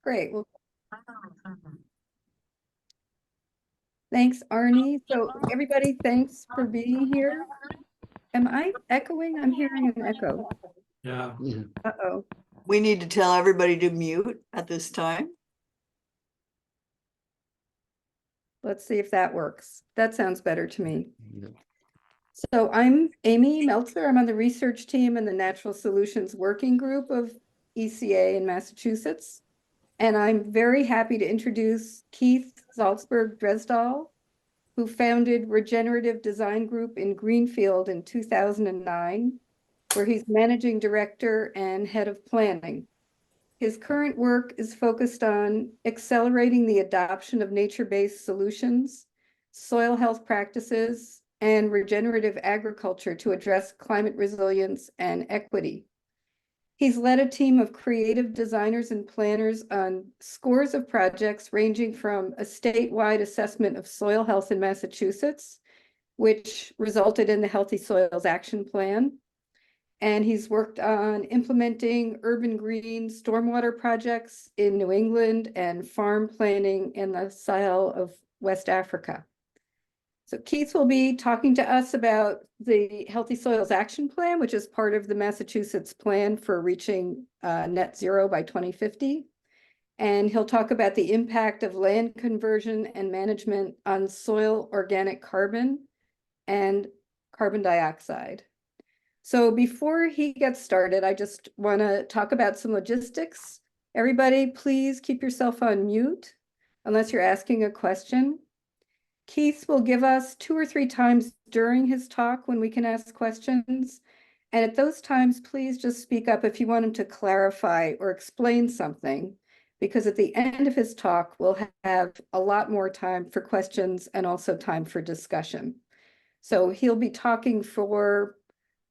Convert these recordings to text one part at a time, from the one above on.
Great. Well, thanks, Arnie. So everybody, thanks for being here. Am I echoing? I'm hearing an echo. Yeah. Uh-oh. We need to tell everybody to mute at this time. Let's see if that works. That sounds better to me. So I'm Amy Meltzer. I'm on the research team in the Natural Solutions Working Group of ECA in Massachusetts. And I'm very happy to introduce Keith Salzberg Dresdal, who founded Regenerative Design Group in Greenfield in 2009, where he's managing director and head of planning. His current work is focused on accelerating the adoption of nature-based solutions, soil health practices, and regenerative agriculture to address climate resilience and equity. He's led a team of creative designers and planners on scores of projects ranging from a statewide assessment of soil health in Massachusetts, which resulted in the Healthy Soils Action Plan. And he's worked on implementing urban green stormwater projects in New England and farm planning in the Sahel of West Africa. So Keith will be talking to us about the Healthy Soils Action Plan, which is part of the Massachusetts plan for reaching net zero by 2050. And he'll talk about the impact of land conversion and management on soil organic carbon and carbon dioxide. So before he gets started, I just want to talk about some logistics. Everybody, please keep yourself on mute unless you're asking a question. Keith will give us 2 or 3 times during his talk when we can ask questions. And at those times, please just speak up if you want him to clarify or explain something, because at the end of his talk, we'll have a lot more time for questions and also time for discussion. So he'll be talking for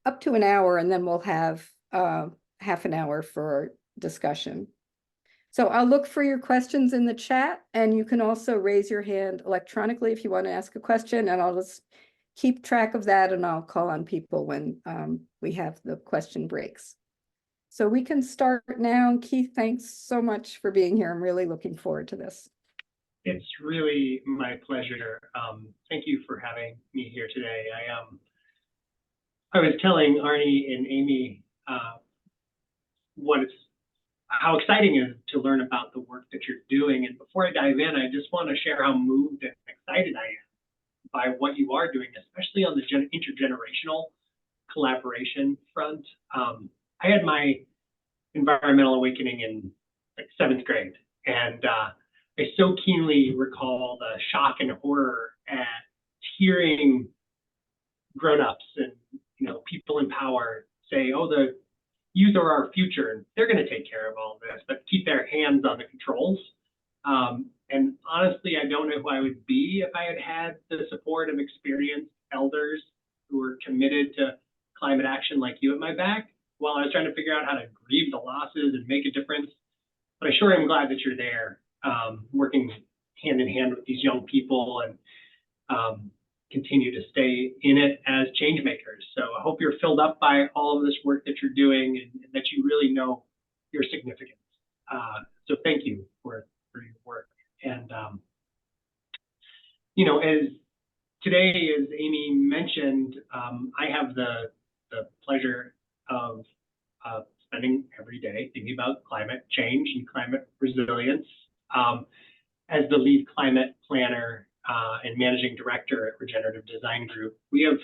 up to an hour, and then we'll have half an hour for discussion. So I'll look for your questions in the chat, and you can also raise your hand electronically if you want to ask a question, and I'll just keep track of that, and I'll call on people when we have the question breaks. So we can start now. Keith, thanks so much for being here. I'm really looking forward to this. It's really my pleasure. Thank you for having me here today. I was telling Arnie and Amy how exciting it is to learn about the work that you're doing. And before I dive in, I just want to share how moved and excited I am by what you are doing, especially on the intergenerational collaboration front. I had my environmental awakening in like 7th grade, and I so keenly recall the shock and horror at hearing grown-ups and people in power say, "Oh, the youth are our future, and they're going to take care of all this," but keep their hands on the controls. And honestly, I don't know who I would be if I had had the support of experienced elders who were committed to climate action like you at my back while I was trying to figure out how to grieve the losses and make a difference. But I sure am glad that you're there, working hand in hand with these young people and continue to stay in it as change makers. So I hope you're filled up by all of this work that you're doing and that you really know your significance. So thank you for your work. And, as today, as Amy mentioned, I have the pleasure of spending every day thinking about climate change and climate resilience. As the lead climate planner and managing director at Regenerative Design Group, we have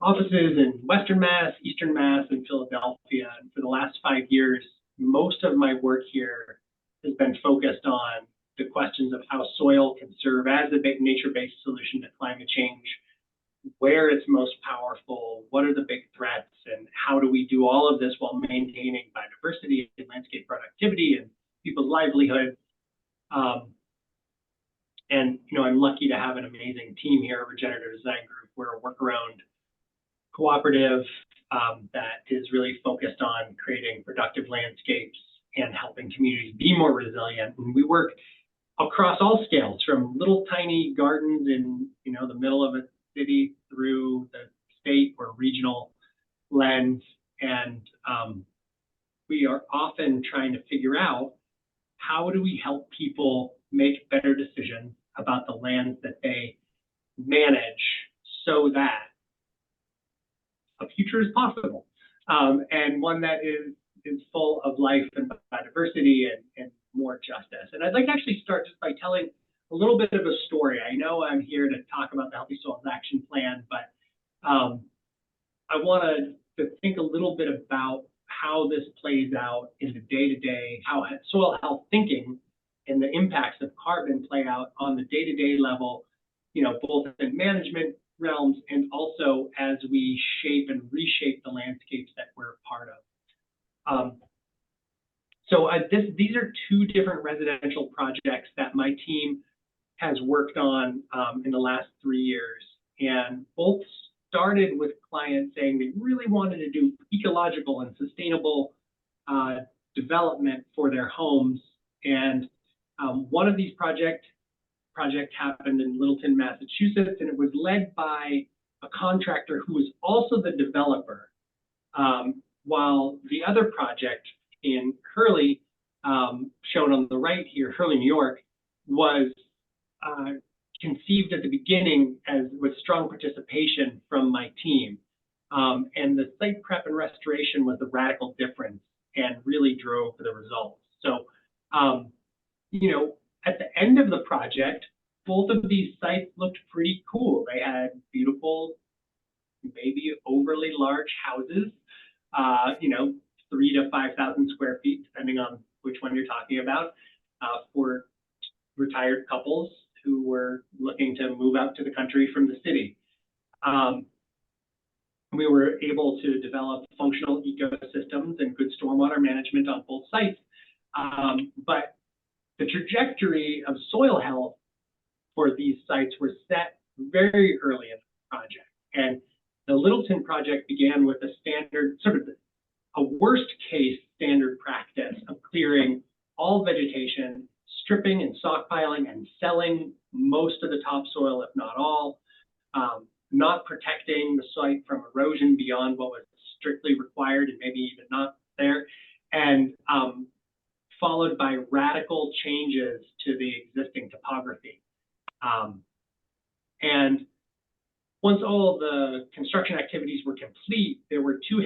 offices in Western Mass, Eastern Mass, and Philadelphia. And for the last 5 years, most of my work here has been focused on the questions of how soil can serve as a nature-based solution to climate change, where it's most powerful, what are the big threats, and how do we do all of this while maintaining biodiversity and landscape productivity and people's livelihood. And I'm lucky to have an amazing team here at Regenerative Design Group. We're a workaround cooperative that is really focused on creating productive landscapes and helping communities be more resilient. And we work across all scales, from little tiny gardens in the middle of a city through the state or regional lens. And we are often trying to figure out how do we help people make better decisions about the lands that they manage so that a future is possible, and one that is full of life and biodiversity and more justice. And I'd like to actually start just by telling a little bit of a story. I know I'm here to talk about the Healthy Soils Action Plan, but I want to think a little bit about how this plays out in the day-to-day, how soil health thinking and the impacts of carbon play out on the day-to-day level, you know, both in management realms and also as we shape and reshape the landscapes that we're a part of. These are two different residential projects that my team has worked on in the last 3 years, and both started with clients saying they really wanted to do ecological and sustainable development for their homes. And one of these project happened in Littleton, Massachusetts, and it was led by a contractor who was also the developer, while the other project in Hurley, shown on the right here, Hurley, New York, was conceived at the beginning with strong participation from my team. And the site prep and restoration was the radical difference and really drove the results. So, you know, at the end of the project, both of these sites looked pretty cool. They had beautiful, maybe overly large houses, you know, 3,000 to 5,000 square feet, depending on which one you're talking about, for retired couples who were looking to move out to the country from the city. We were able to develop functional ecosystems and good stormwater management on both sites. But the trajectory of soil health for these sites were set very early in the project. And the Littleton project began with a standard, sort of a worst case standard practice of clearing all vegetation, stripping and stockpiling and selling most of the topsoil, if not all, not protecting the site from erosion beyond what was strictly required and maybe even not there, and followed by radical changes to the existing topography. And once all the construction activities were complete, there were 2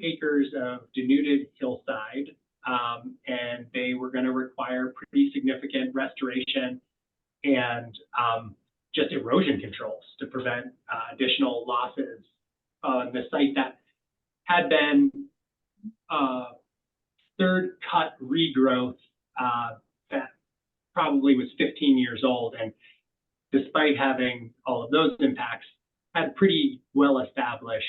acres of denuded hillside, and they were going to require pretty significant restoration and just erosion controls to prevent additional losses on the site that had been third cut regrowth that probably was 15 years old, and despite having all of those impacts, had pretty well established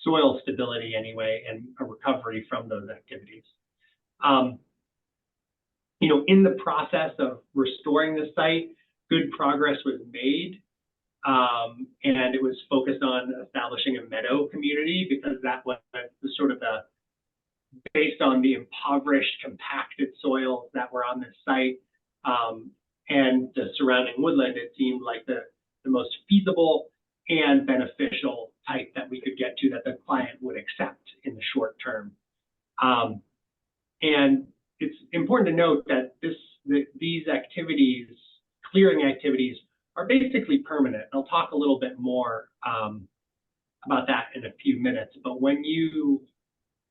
soil stability anyway, and a recovery from those activities. You know, in the process of restoring the site, good progress was made, and it was focused on establishing a meadow community, because that was sort of based on the impoverished, compacted soils that were on this site and the surrounding woodland. It seemed like the most feasible and beneficial type that we could get to that the client would accept in the short term. And it's important to note that these activities, clearing activities, are basically permanent. I'll talk a little bit more about that in a few minutes. But when you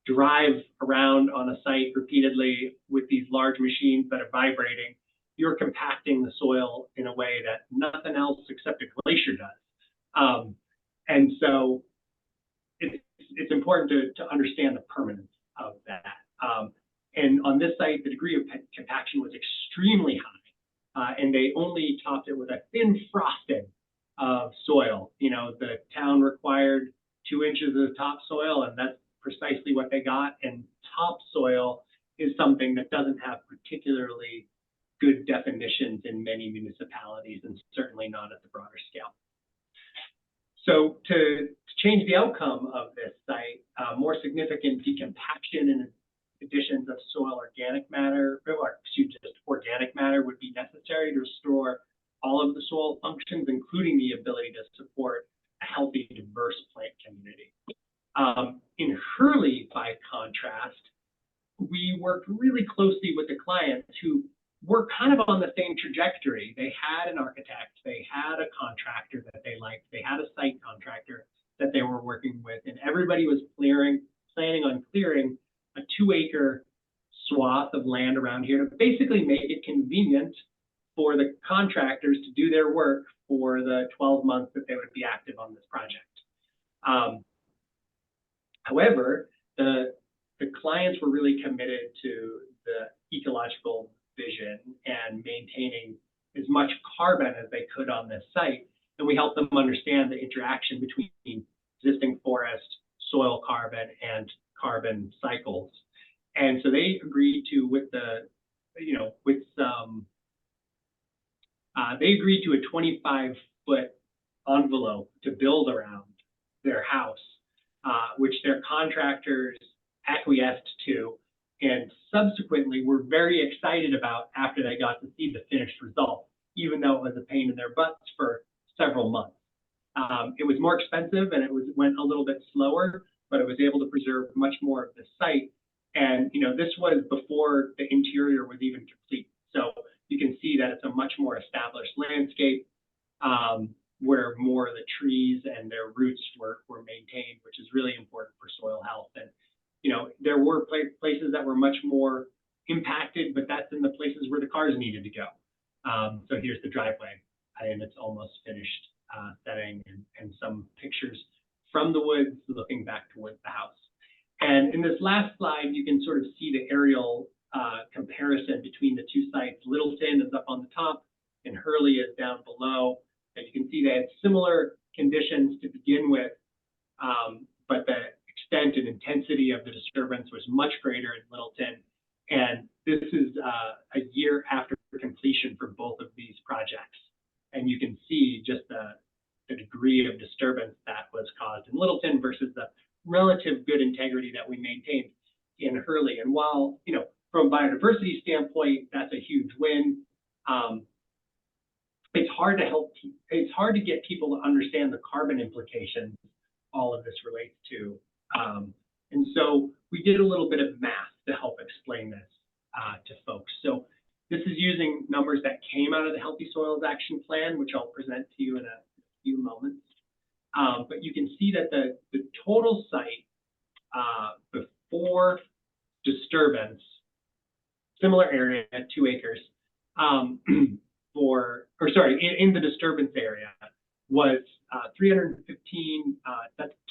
drive around on a site repeatedly with these large machines that are vibrating, you're compacting the soil in a way that nothing else except a glacier does. And so it's important to understand the permanence of that. And on this site, the degree of compaction was extremely high, and they only topped it with a thin frosting of soil. You know, the town required 2 inches of topsoil, and that's precisely what they got. And topsoil is something that doesn't have particularly good definitions in many municipalities, and certainly not at the broader scale. So to change the outcome of this site, more significant decompaction and additions of soil organic matter, organic matter would be necessary to restore all of the soil functions, including the ability to support a healthy, diverse plant community. In Hurley, by contrast, we worked really closely clients who were kind of on the same trajectory. They had an architect, they had a contractor that they liked, they had a site contractor that they were working with, and everybody was planning on clearing a 2-acre swath of land around here to basically make it convenient for the contractors to do their work for the 12 months that they would be active on this project. However, the clients were really committed to the ecological vision and maintaining as much carbon as they could on this site. And we helped them understand the interaction between existing forest, soil carbon, and carbon cycles. And so they agreed to, they agreed to a 25-foot envelope to build around their house, which their contractors acquiesced to, and subsequently were very excited about after they got to see the finished result, even though it was a pain in their butts for several months. It was more expensive and went a little bit slower, but it was able to preserve much more of the site. And this was before the interior was even complete. So you can see that it's a much more established landscape, where more of the trees and their roots were maintained, which is really important for soil health. And there were places that were much more impacted, but that's in the places where the cars needed to go. So here's the driveway, and it's almost finished setting, and some pictures from the woods looking back towards the house. And in this last slide, you can sort of see the aerial comparison between the two sites. Littleton is up on the top and Hurley is down below. And you can see they had similar conditions to begin with, but the extent and intensity of the disturbance was much greater in Littleton. And this is a year after completion for both of these projects. And you can see just the degree of disturbance that was caused in Littleton versus the relative good integrity that we maintained in Hurley. And while, from a biodiversity standpoint, that's a huge win, it's hard to get people to understand the carbon implications all of this relates to. And so we did a little bit of math to help explain this to folks. So this is using numbers that came out of the Healthy Soils Action Plan, which I'll present to you in a few moments. But you can see that the total site before disturbance, similar area at 2 acres, in the disturbance area was 315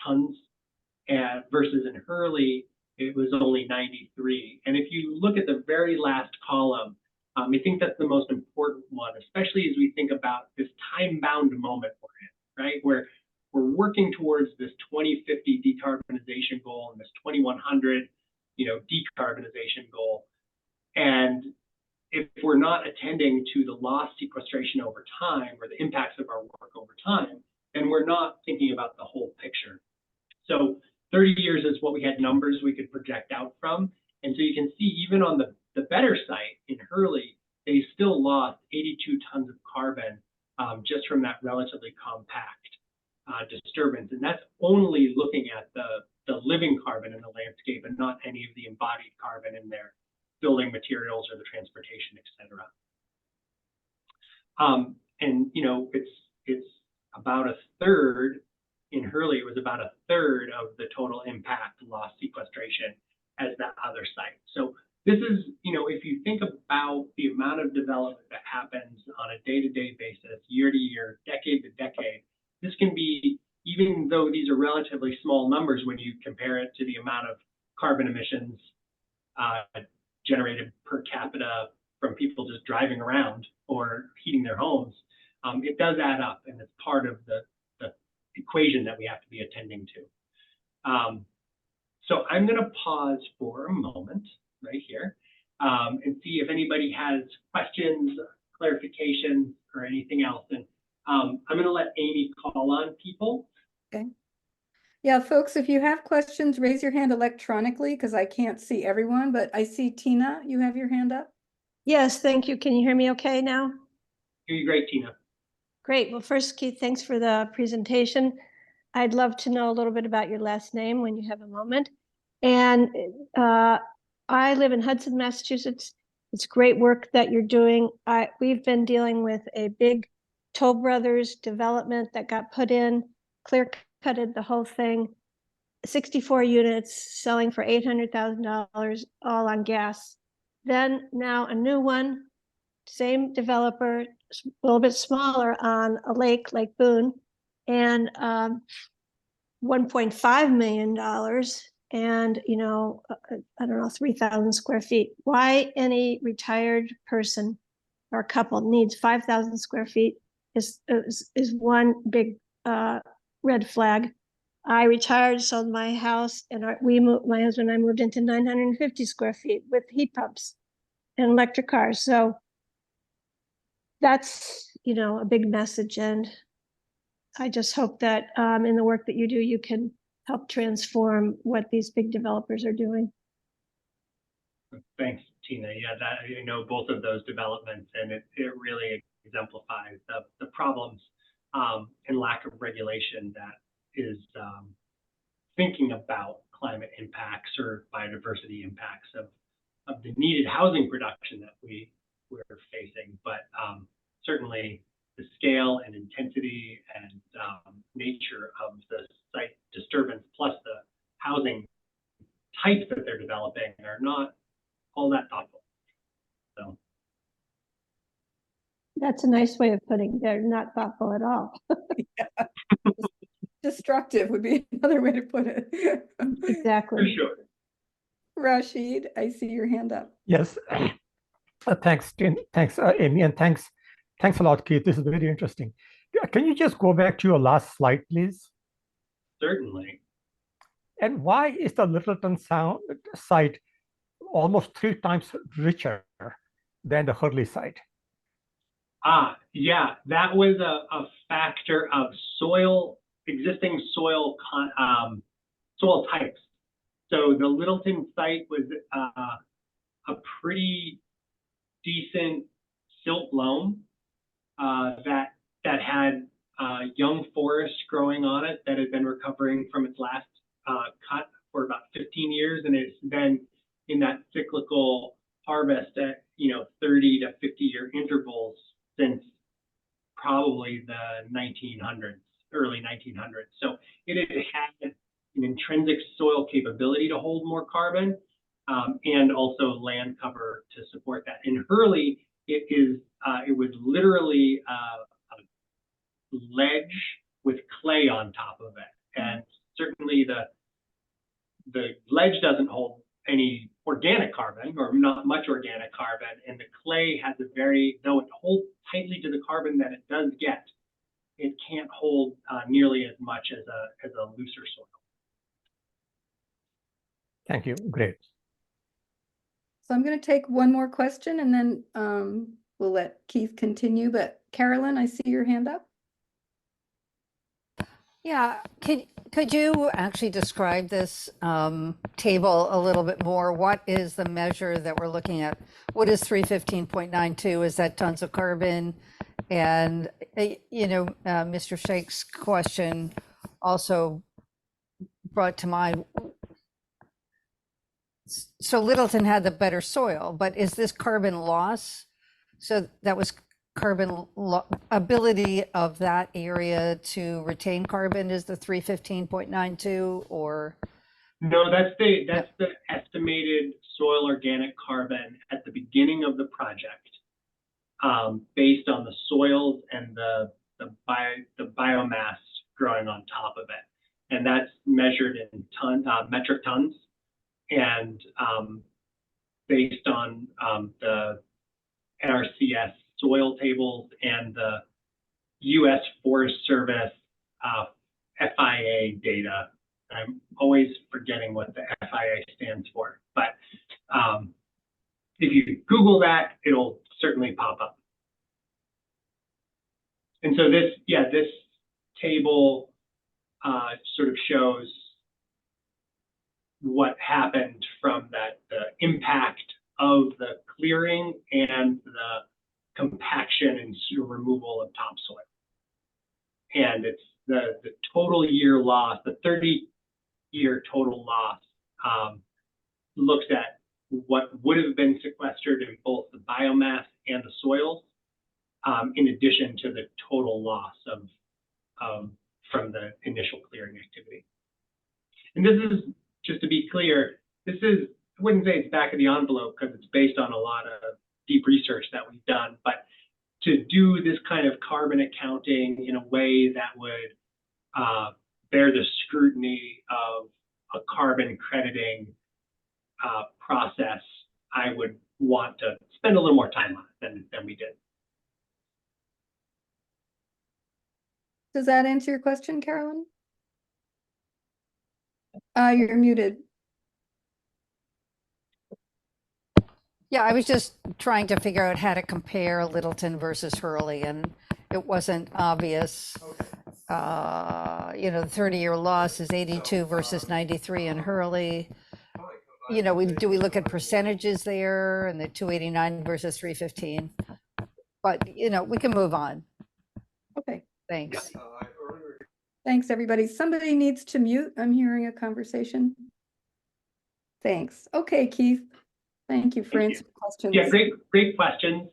tons, versus in Hurley, it was only 93. And if you look at the very last column, I think that's the most important one, especially as we think about this time-bound moment we're in, right? Where we're working towards this 2050 decarbonization goal and this 2100, decarbonization goal. And if we're not attending to the loss sequestration over time or the impacts of our work over time, then we're not thinking about the whole picture. So 30 years is what we had numbers we could project out from. And so you can see even on the better site in Hurley, they still lost 82 tons of carbon just from that relatively compact disturbance. And that's only looking at the living carbon in the landscape and not any of the embodied carbon in their building materials or the transportation, et cetera. And it's about a third in Hurley. It was about a third of the total impact loss sequestration as that other site. So this is, if you think about the amount of development that happens on a day-to-day basis, year to year, decade to decade, this can be, even though these are relatively small numbers when you compare it to the amount of carbon emissions generated per capita from people just driving around or heating their homes, it does add up, and it's part of the equation that we have to be attending to. So I'm going to pause for a moment right here and see if anybody has questions, clarification, or anything else. And I'm going to let Amy call on people. Okay. Yeah, folks, if you have questions, raise your hand electronically because I can't see everyone, but I see Tina, you have your hand up. Yes, thank you. Can you hear me okay now? Hear you great, Tina. Great. Well, first, Keith, thanks for the presentation. I'd love to know a little bit about your last name when you have a moment. And I live in Hudson, Massachusetts, It's great work that you're doing. We've been dealing with a big Toll Brothers development that got put in, clear-cutted the whole thing, 64 units selling for $800,000, all on gas. Then now a new one, same developer, a little bit smaller on a lake, Lake Boone, and $1.5 million. And, you know, I don't know, 3,000 square feet. Why any retired person or couple needs 5,000 square feet is one big red flag. I retired, sold my house, and my husband and I moved into 950 square feet with heat pumps and electric cars. So that's, you know, a big message. And I just hope that in the work that you do, you can help transform what these big developers are doing. Thanks, Tina. Yeah, that, you know, both of those developments, and it really exemplifies the problems and lack of regulation that is thinking about climate impacts or biodiversity impacts of the needed housing production that we're facing. But certainly the scale and intensity and nature of the site disturbance plus the housing types that they're developing are not all that thoughtful. So That's a nice way of putting it. They're not thoughtful at all. Destructive would be another way to put it. for Exactly. sure. Rashid, I see your hand up. Yes. Thanks, Amy, and thanks a lot, Keith. This is very interesting. Can you just go back to your last slide, please? Certainly. And why is the Littleton site almost 3 times richer than the Hurley site? Yeah, that was a factor of existing soil types. So the Littleton site was a pretty decent silt loam that had young forest growing on it that had been recovering from its last cut for about 15 years, and it's been in that cyclical harvest at 30 to 50-year intervals since probably the 1900s, early 1900s. So it had an intrinsic soil capability to hold more carbon and also land cover to support that. In Hurley, it was literally a ledge with clay on top of it, and certainly the ledge doesn't hold any organic carbon, or not much organic carbon, and the clay has though it holds tightly to the carbon that it does get, it can't hold nearly as much as a looser soil. Thank you. Great. So I'm going to take one more question and then we'll let Keith continue. But Carolyn, I see your hand up. Yeah, could you actually describe this table a little bit more? What is the measure that we're looking at? What is 315.92? Is that tons of carbon? And, Mr. Shake's question also brought to mind, so Littleton had the better soil, but is this carbon loss? So that was carbon ability of that area to retain carbon is the 315.92, or? No, that's the estimated soil organic carbon at the beginning of the project, based on the soils and the biomass growing on top of it, and that's measured in metric tons, and based on the NRCS soil tables and the U.S. Forest Service FIA data. I'm always forgetting what the FIA stands for, but if you Google that, it'll certainly pop up. And so this table sort of shows what happened from the impact of the clearing and the compaction and removal of topsoil. And it's the total year loss, the 30-year total loss, looks at what would have been sequestered in both the biomass and the soils, in addition to the total loss from the initial clearing activity. And this is, just to be clear, this is, I wouldn't say it's back of the envelope because it's based on a lot of deep research that we've done, but to do this kind of carbon accounting in a way that would bear the scrutiny of a carbon crediting process, I would want to spend a little more time on it than we did. Does that answer your question, Carolyn? You're muted. Yeah, I was just trying to figure out how to compare Littleton versus Hurley, and it wasn't obvious. The 30-year loss is 82 versus 93 in Hurley. Do we look at percentages there and the 289 versus 315? But, we can move on. Okay, Thanks. thanks, everybody. Somebody needs to mute. I'm hearing a conversation. Thanks. Okay, Keith. Thank you for Thank you. answering questions. Yeah, great questions.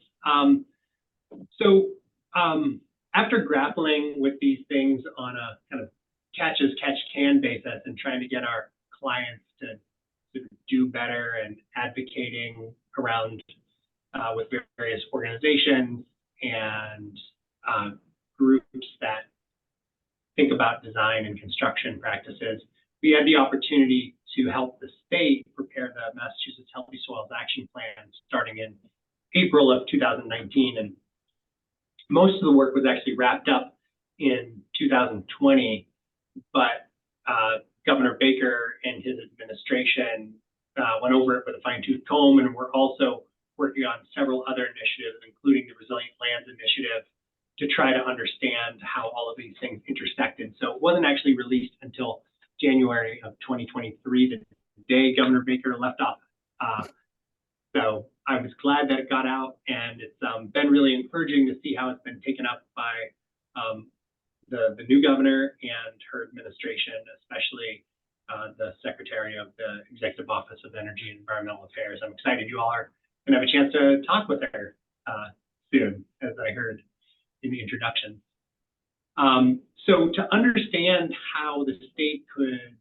After grappling with these things on a kind of catch as catch can basis and trying to get our clients to do better and advocating around with various organizations and groups that think about design and construction practices, we had the opportunity to help the state prepare the Massachusetts Healthy Soils Action Plan starting in April of 2019. And most of the work was actually wrapped up in 2020, but Governor Baker and his administration went over it with a fine-tooth comb, and we're also working on several other initiatives, including the Resilient Lands Initiative, to try to understand how all of these things intersected. So it wasn't actually released until January of 2023, the day Governor Baker left office. So I was glad that it got out, and it's been really encouraging to see how it's been taken up by the new governor and her administration, especially the Secretary of the Executive Office of Energy and Environmental Affairs. I'm excited you all are going to have a chance to talk with her soon, as I heard in the introduction. So to understand how the state could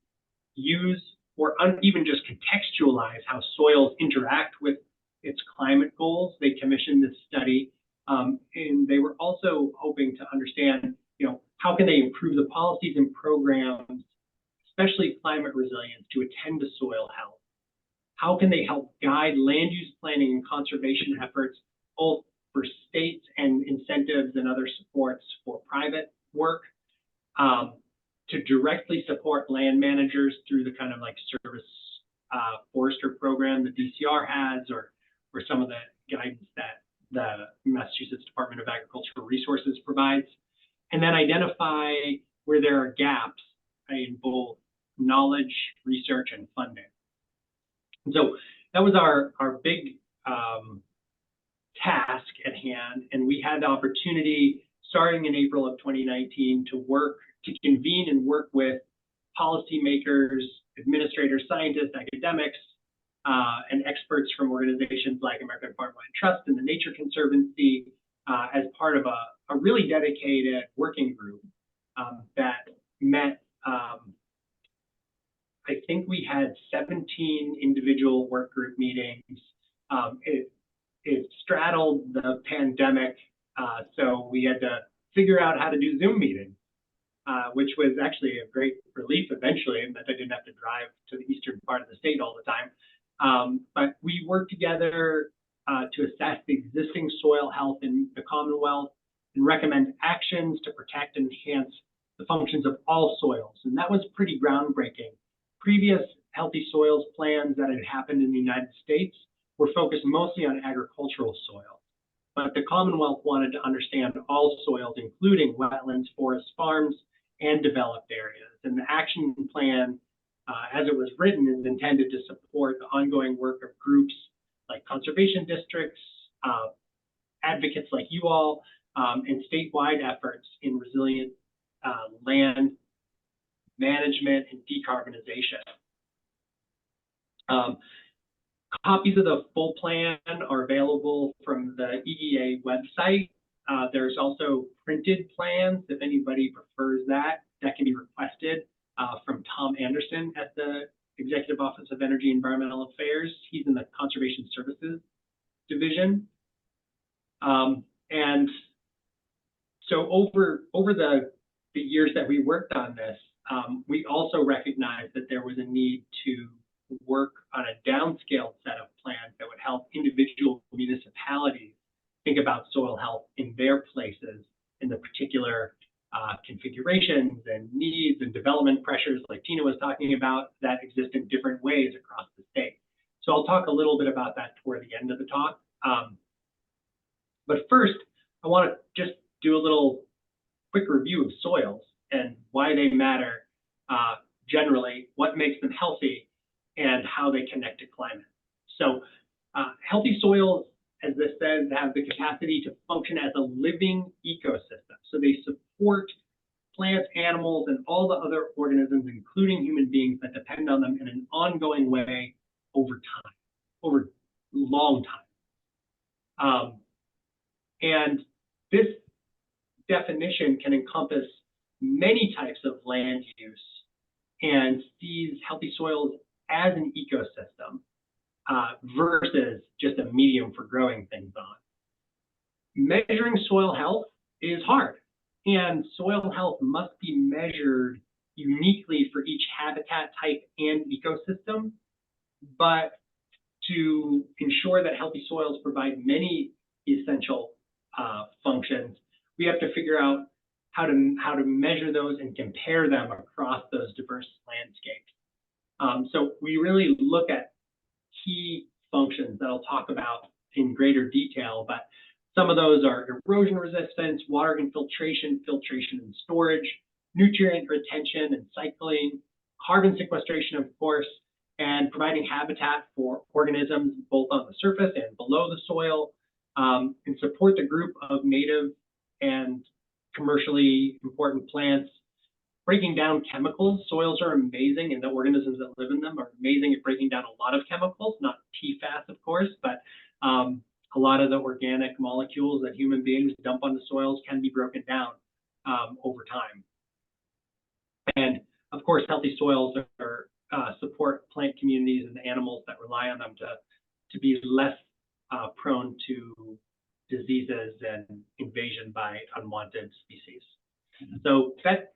use or even just contextualize how soils interact with its climate goals, they commissioned this study, and they were also hoping to understand, how can they improve the policies and programs, especially climate resilience, to attend to soil health? How can they help guide land use planning and conservation efforts, both for states and incentives and other supports for private work, to directly support land managers through the kind of like service forester program that DCR has, or some of the guidance that the Massachusetts Department of Agricultural Resources provides, and then identify where there are gaps in both knowledge, research, and funding. And so that was our big task at hand, and we had the opportunity starting in April of 2019 to convene and work with policymakers, administrators, scientists, academics, and experts from organizations like American Farmland Trust and the Nature Conservancy as part of a really dedicated working group that met. I think we had 17 individual work group meetings. It straddled the pandemic, so we had to figure out how to do Zoom meetings, which was actually a great relief eventually, and that I didn't have to drive to the eastern part of the state all the time. But we worked together to assess the existing soil health in the Commonwealth and recommend actions to protect and enhance the functions of all soils. And that was pretty groundbreaking. Previous healthy soils plans that had happened in the United States were focused mostly on agricultural soil. But the Commonwealth wanted to understand all soils, including wetlands, forests, farms, and developed areas. And the action plan, as it was written, is intended to support the ongoing work of groups like conservation districts, advocates like you all, and statewide efforts in resilient land management and decarbonization. Copies of the full plan are available from the EEA website. There's also printed plans, if anybody prefers that can be requested from Tom Anderson at the Executive Office of Energy and Environmental Affairs. He's in the Conservation Services Division. And so over the years that we worked on this, we also recognized that there was a need to work on a downscaled set of plans that would help individual municipalities think about soil health in their places in the particular configurations and needs and development pressures like Tina was talking about that exist in different ways across the state. So I'll talk a little bit about that toward the end of the talk. But first, I want to just do a little quick review of soils and why they matter generally, what makes them healthy, and how they connect to climate. So healthy soils, as this says, have the capacity to function as a living ecosystem. So they support plants, animals, and all the other organisms, including human beings, that depend on them in an ongoing way over time, over long time. And this definition can encompass many types of land use and sees healthy soils as an ecosystem versus just a medium for growing things on. Measuring soil health is hard, and soil health must be measured uniquely for each habitat type and ecosystem. But to ensure that healthy soils provide many essential functions, we have to figure out how to measure those and compare them across those diverse landscapes. So we really look at key functions that I'll talk about in greater detail, but some of those are erosion resistance, water infiltration, filtration and storage, nutrient retention and cycling, carbon sequestration, of course, and providing habitat for organisms both on the surface and below the soil, and support the group of native and commercially important plants. Breaking down chemicals, soils are amazing, and the organisms that live in them are amazing at breaking down a lot of chemicals, not PFAS, of course, but a lot of the organic molecules that human beings dump on the soils can be broken down over time. And of course, healthy soils support plant communities and the animals that rely on them to be less prone to diseases and invasion by unwanted species. So that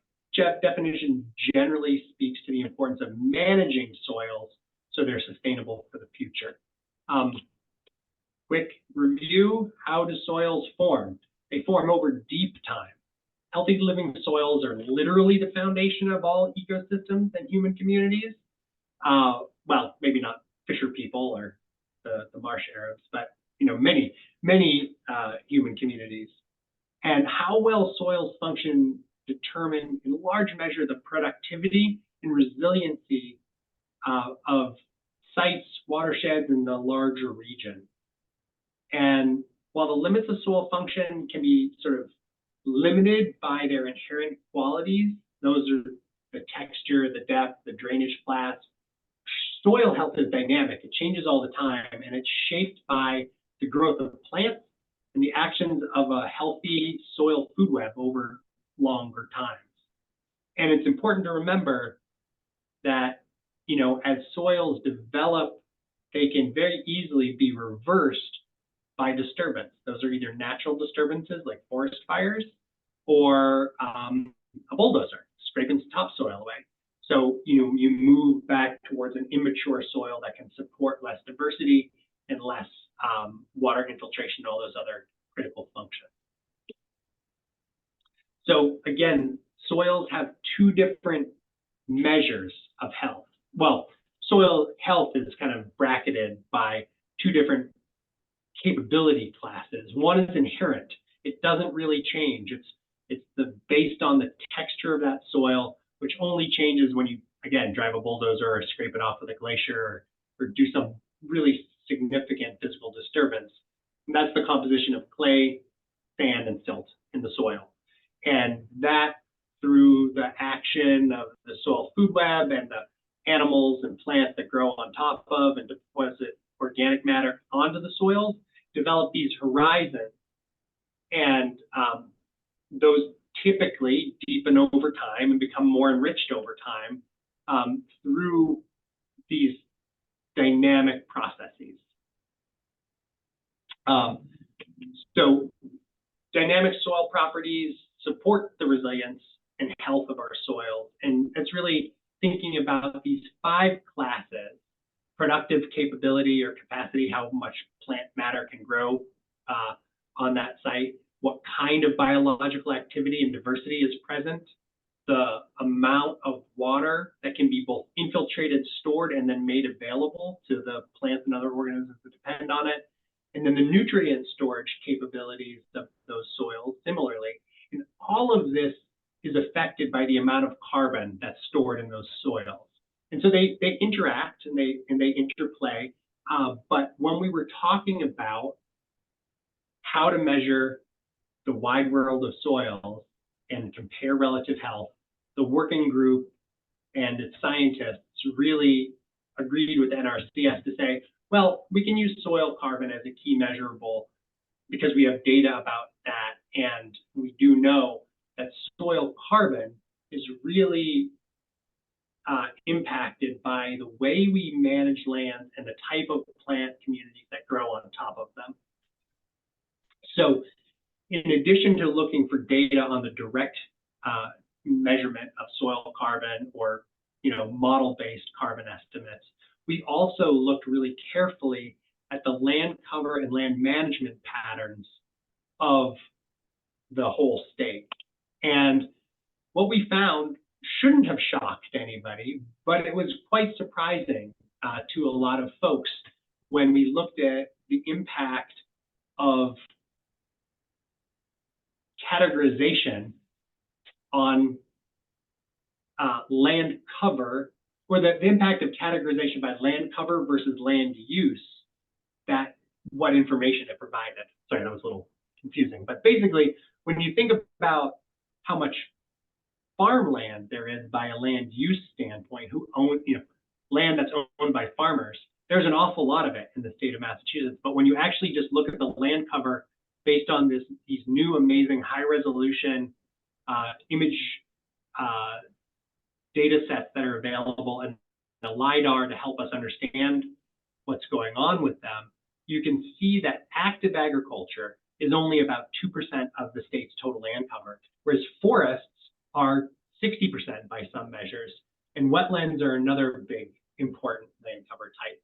definition generally speaks to the importance of managing soils so they're sustainable for the future. Quick review, how do soils form? They form over deep time. Healthy living soils are literally the foundation of all ecosystems and human communities. Well, maybe not fisher people or the marsh Arabs, but many human communities. And how well soils function determine in large measure the productivity and resiliency of sites, watersheds, in the larger region. And while the limits of soil function can be sort of limited by their inherent qualities, those are the texture, the depth, the drainage flats, soil health is dynamic. It changes all the time, and it's shaped by the growth of plants and the actions of a healthy soil food web over longer times. And it's important to remember that, as soils develop, they can very easily be reversed by disturbance. Those are either natural disturbances like forest fires or a bulldozer scraping topsoil away. So, you move back towards an immature soil that can support less diversity and less water infiltration, all those other critical functions. So again, soils have two different measures of health. Well, soil health is kind of bracketed by two different capability classes. One is inherent. It doesn't really change. It's based on the texture of that soil, which only changes when you, again, drive a bulldozer or scrape it off with a glacier or do some really significant physical disturbance. And that's the composition of clay, sand, and silt in the soil. And that, through the action of the soil food web and the animals and plants that grow on top of and deposit organic matter onto the soils, develop these horizons. And those typically deepen over time and become more enriched over time through these dynamic processes. So dynamic soil properties support the resilience and health of our soils. And it's really thinking about these 5 classes: productive capability or capacity, how much plant matter can grow on that site, what kind of biological activity and diversity is present, the amount of water that can be both infiltrated, stored, and then made available to the plants and other organisms that depend on it, and then the nutrient storage capabilities of those soils similarly. And all of this is affected by the amount of carbon that's stored in those soils. And so they interact and they interplay. But when we were talking about how to measure the wide world of soils and compare relative health, the working group and its scientists really agreed with NRCS to say, well, we can use soil carbon as a key measurable because we have data about that. And we do know that soil carbon is really impacted by the way we manage lands and the type of plant communities that grow on top of them. So in addition to looking for data on the direct measurement of soil carbon or model-based carbon estimates, we also looked really carefully at the land cover and land management patterns of the whole state. And what we found shouldn't have shocked anybody, but it was quite surprising to a lot of folks when we looked at the impact of categorization on land cover, or the impact of categorization by land cover versus land use, that what information it provided. Sorry, that was a little confusing. But basically, when you think about how much farmland there is by a land use standpoint, who owns land that's owned by farmers, there's an awful lot of it in the state of Massachusetts. But when you actually just look at the land cover based on these new amazing high resolution image data sets that are available and the LIDAR to help us understand what's going on with them, you can see that active agriculture is only about 2% of the state's total land cover, whereas forests are 60% by some measures, and wetlands are another big important land cover type.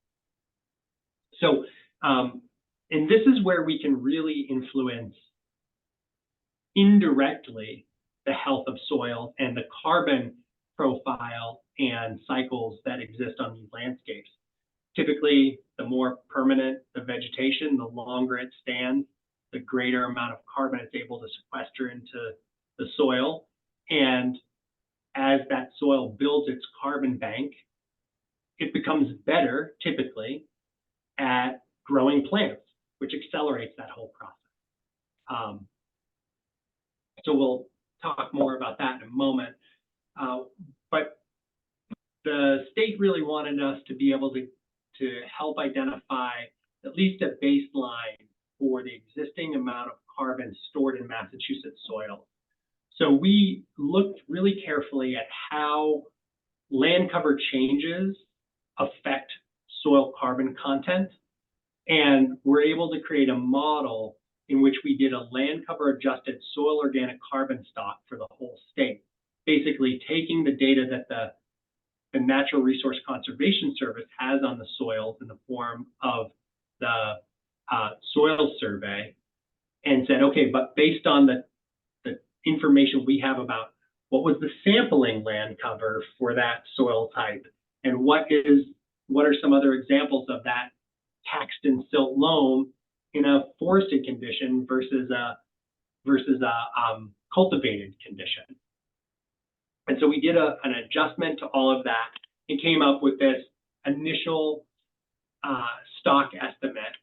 So, and this is where we can really influence indirectly the health of soil and the carbon profile and cycles that exist on these landscapes. Typically, the more permanent the vegetation, the longer it stands, the greater amount of carbon it's able to sequester into the soil. And as that soil builds its carbon bank, it becomes better, typically, at growing plants, which accelerates that whole process. So we'll talk more about that in a moment. But the state really wanted us to be able to help identify at least a baseline for the existing amount of carbon stored in Massachusetts soil. So we looked really carefully at how land cover changes affect soil carbon content, and we're able to create a model in which we did a land cover adjusted soil organic carbon stock for the whole state, basically taking the data that the Natural Resource Conservation Service has on the soils in the form of the soil survey, and said, okay, but based on the information we have about what was the sampling land cover for that soil type, and what are some other examples of that Caxton silt loam in a forested condition versus a cultivated condition. And so we did an adjustment to all of that and came up with this initial stock estimate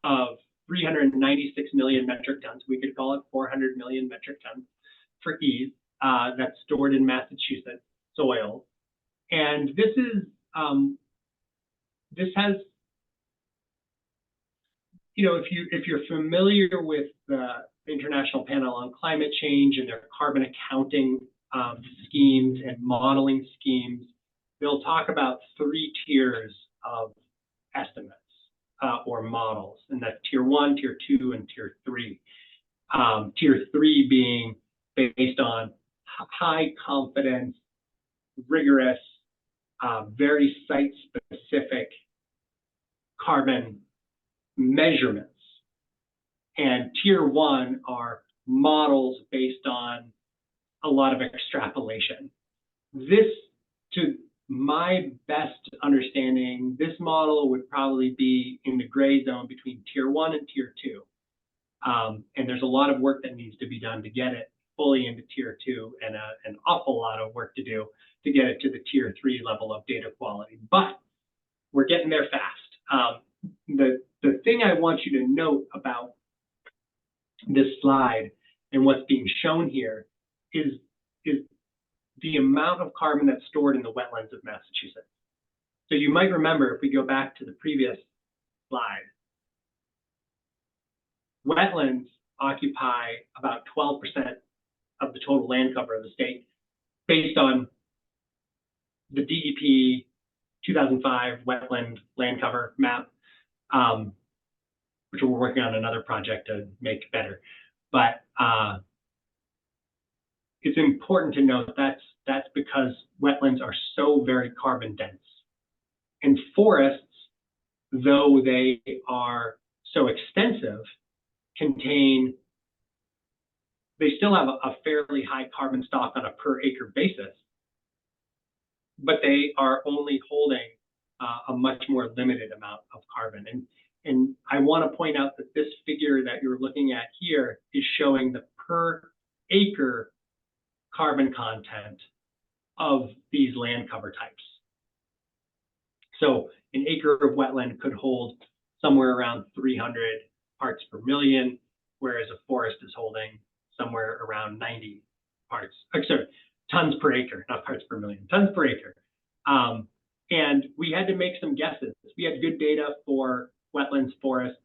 of 396 million metric tons. We could call it 400 million metric tons for ease, that's stored in Massachusetts soil. And this has if you're familiar with the International Panel on Climate Change and their carbon accounting schemes and modeling schemes, they'll talk about 3 tiers of estimates or models, and that's tier 1, tier 2, and tier 3. Tier 3 being based on high confidence, rigorous, very site-specific carbon measurements. And tier 1 are models based on a lot of extrapolation. This, to my best understanding, this model would probably be in the gray zone between tier 1 and tier 2. And there's a lot of work that needs to be done to get it fully into tier 2, and an awful lot of work to do to get it to the tier 3 level of data quality. But we're getting there fast. The thing I want you to note about this slide and what's being shown here is the amount of carbon that's stored in the wetlands of Massachusetts. So you might remember, if we go back to the previous slide, wetlands occupy about 12% of the total land cover of the state, based on the DEP 2005 wetland land cover map, which we're working on another project to make better. But it's important to note that's because wetlands are so very carbon dense. And forests, though they are so extensive, they still have a fairly high carbon stock on a per acre basis, but they are only holding a much more limited amount of carbon. And I want to point out that this figure that you're looking at here is showing the per acre carbon content of these land cover types. So an acre of wetland could hold somewhere around 300 parts per million, whereas a forest is holding somewhere around 90 tons per acre, not parts per million, tons per acre. And we had to make some guesses. We had good data for wetlands, forests,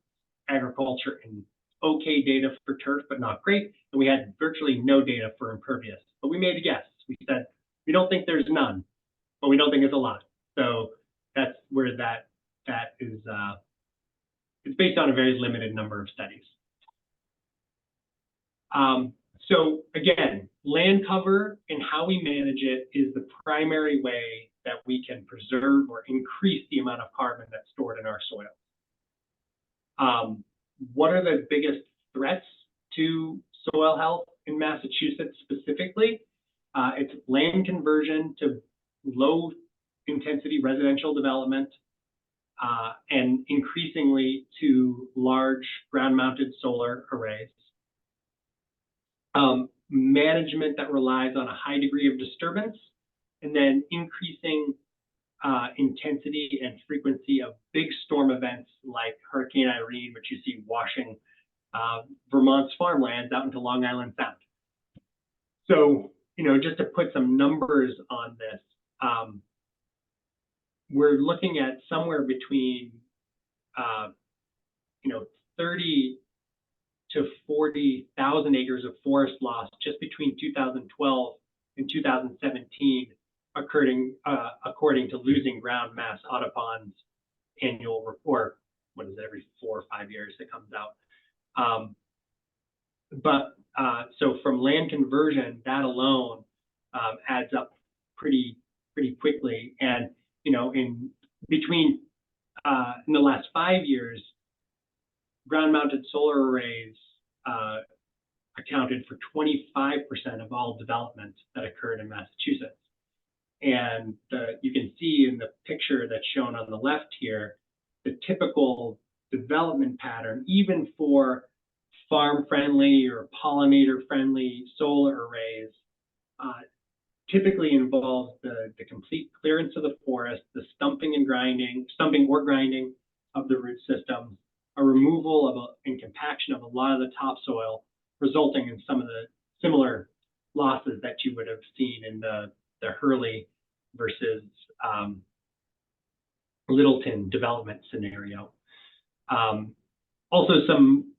agriculture, and okay data for turf, but not great. And we had virtually no data for impervious, but we made a guess. We said, we don't think there's none, but we don't think it's a lot. So that's where that is, it's based on a very limited number of studies. So again, land cover and how we manage it is the primary way that we can preserve or increase the amount of carbon that's stored in our soil. What are the biggest threats to soil health in Massachusetts specifically? It's land conversion to low intensity residential development, and increasingly to large ground mounted solar arrays. Management that relies on a high degree of disturbance, and then increasing intensity and frequency of big storm events like Hurricane Irene, which you see washing Vermont's farmlands out into Long Island Sound. So, just to put some numbers on this, we're looking at somewhere between 30 to 40,000 acres of forest loss just between 2012 and 2017, according to Losing Ground Mass Audubon's annual report. What is it, every 4 or 5 years it comes out? So from land conversion, that alone adds up pretty quickly. And in the last 5 years, ground-mounted solar arrays accounted for 25% of all development that occurred in Massachusetts. And you can see in the picture that's shown on the left here, the typical development pattern, even for farm-friendly or pollinator-friendly solar arrays, typically involves the complete clearance of the forest, the stumping or grinding of the root system, a removal and compaction of a lot of the topsoil, resulting in some of the similar losses that you would have seen in the Hurley versus Littleton development scenario. Also some,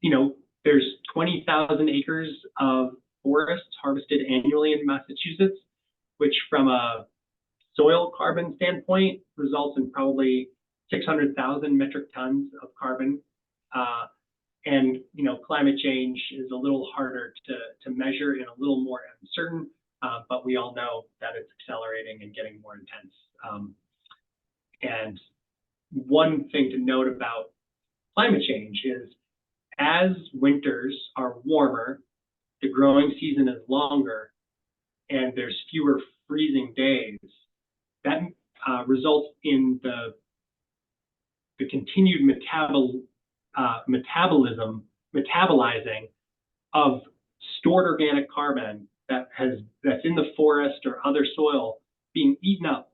there's 20,000 acres of forests harvested annually in Massachusetts, which from a soil carbon standpoint results in probably 600,000 metric tons of carbon. And climate change is a little harder to measure and a little more uncertain, but we all know that it's accelerating and getting more intense. And one thing to note about climate change is as winters are warmer, the growing season is longer, and there's fewer freezing days. That results in the continued metabolizing of stored organic carbon that's in the forest or other soil being eaten up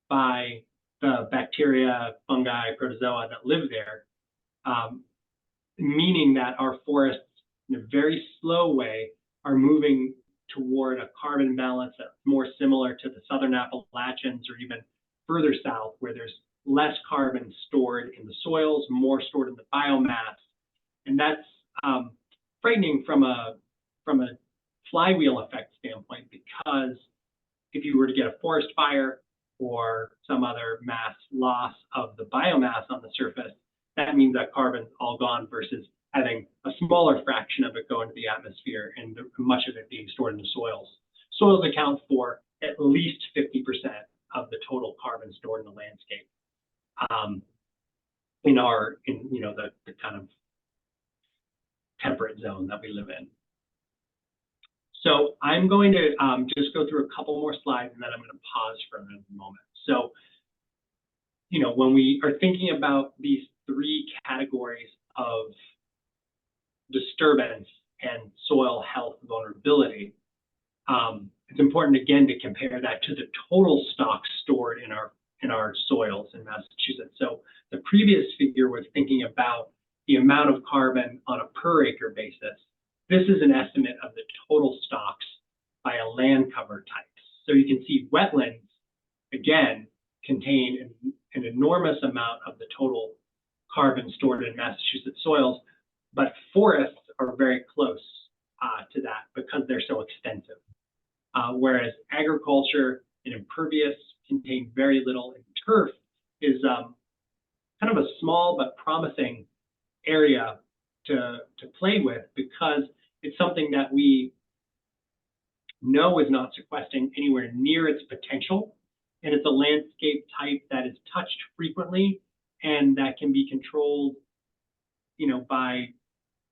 by the bacteria, fungi, protozoa that live there, meaning that our forests, in a very slow way, are moving toward a carbon balance that's more similar to the southern Appalachians or even further south, where there's less carbon stored in the soils, more stored in the biomass. And that's frightening from a flywheel effect standpoint, because if you were to get a forest fire or some other mass loss of the biomass on the surface, that means that carbon's all gone versus having a smaller fraction of it go into the atmosphere and much of it being stored in the soils. Soils account for at least 50% of the total carbon stored in the landscape. In the kind of temperate zone that we live in. So I'm going to just go through a couple more slides, and then I'm going to pause for a moment. So, when we are thinking about these three categories of disturbance and soil health vulnerability, it's important again to compare that to the total stock stored in our soils in Massachusetts. So the previous figure was thinking about the amount of carbon on a per acre basis. This is an estimate of the total stocks by a land cover type. So you can see wetlands, again, contain an enormous amount of the total carbon stored in Massachusetts soils, but forests are very close to that because they're so extensive. Whereas agriculture and impervious contain very little, and turf is kind of a small but promising area to play with, because it's something that we know is not sequestering anywhere near its potential, and it's a landscape type that is touched frequently and that can be controlled, by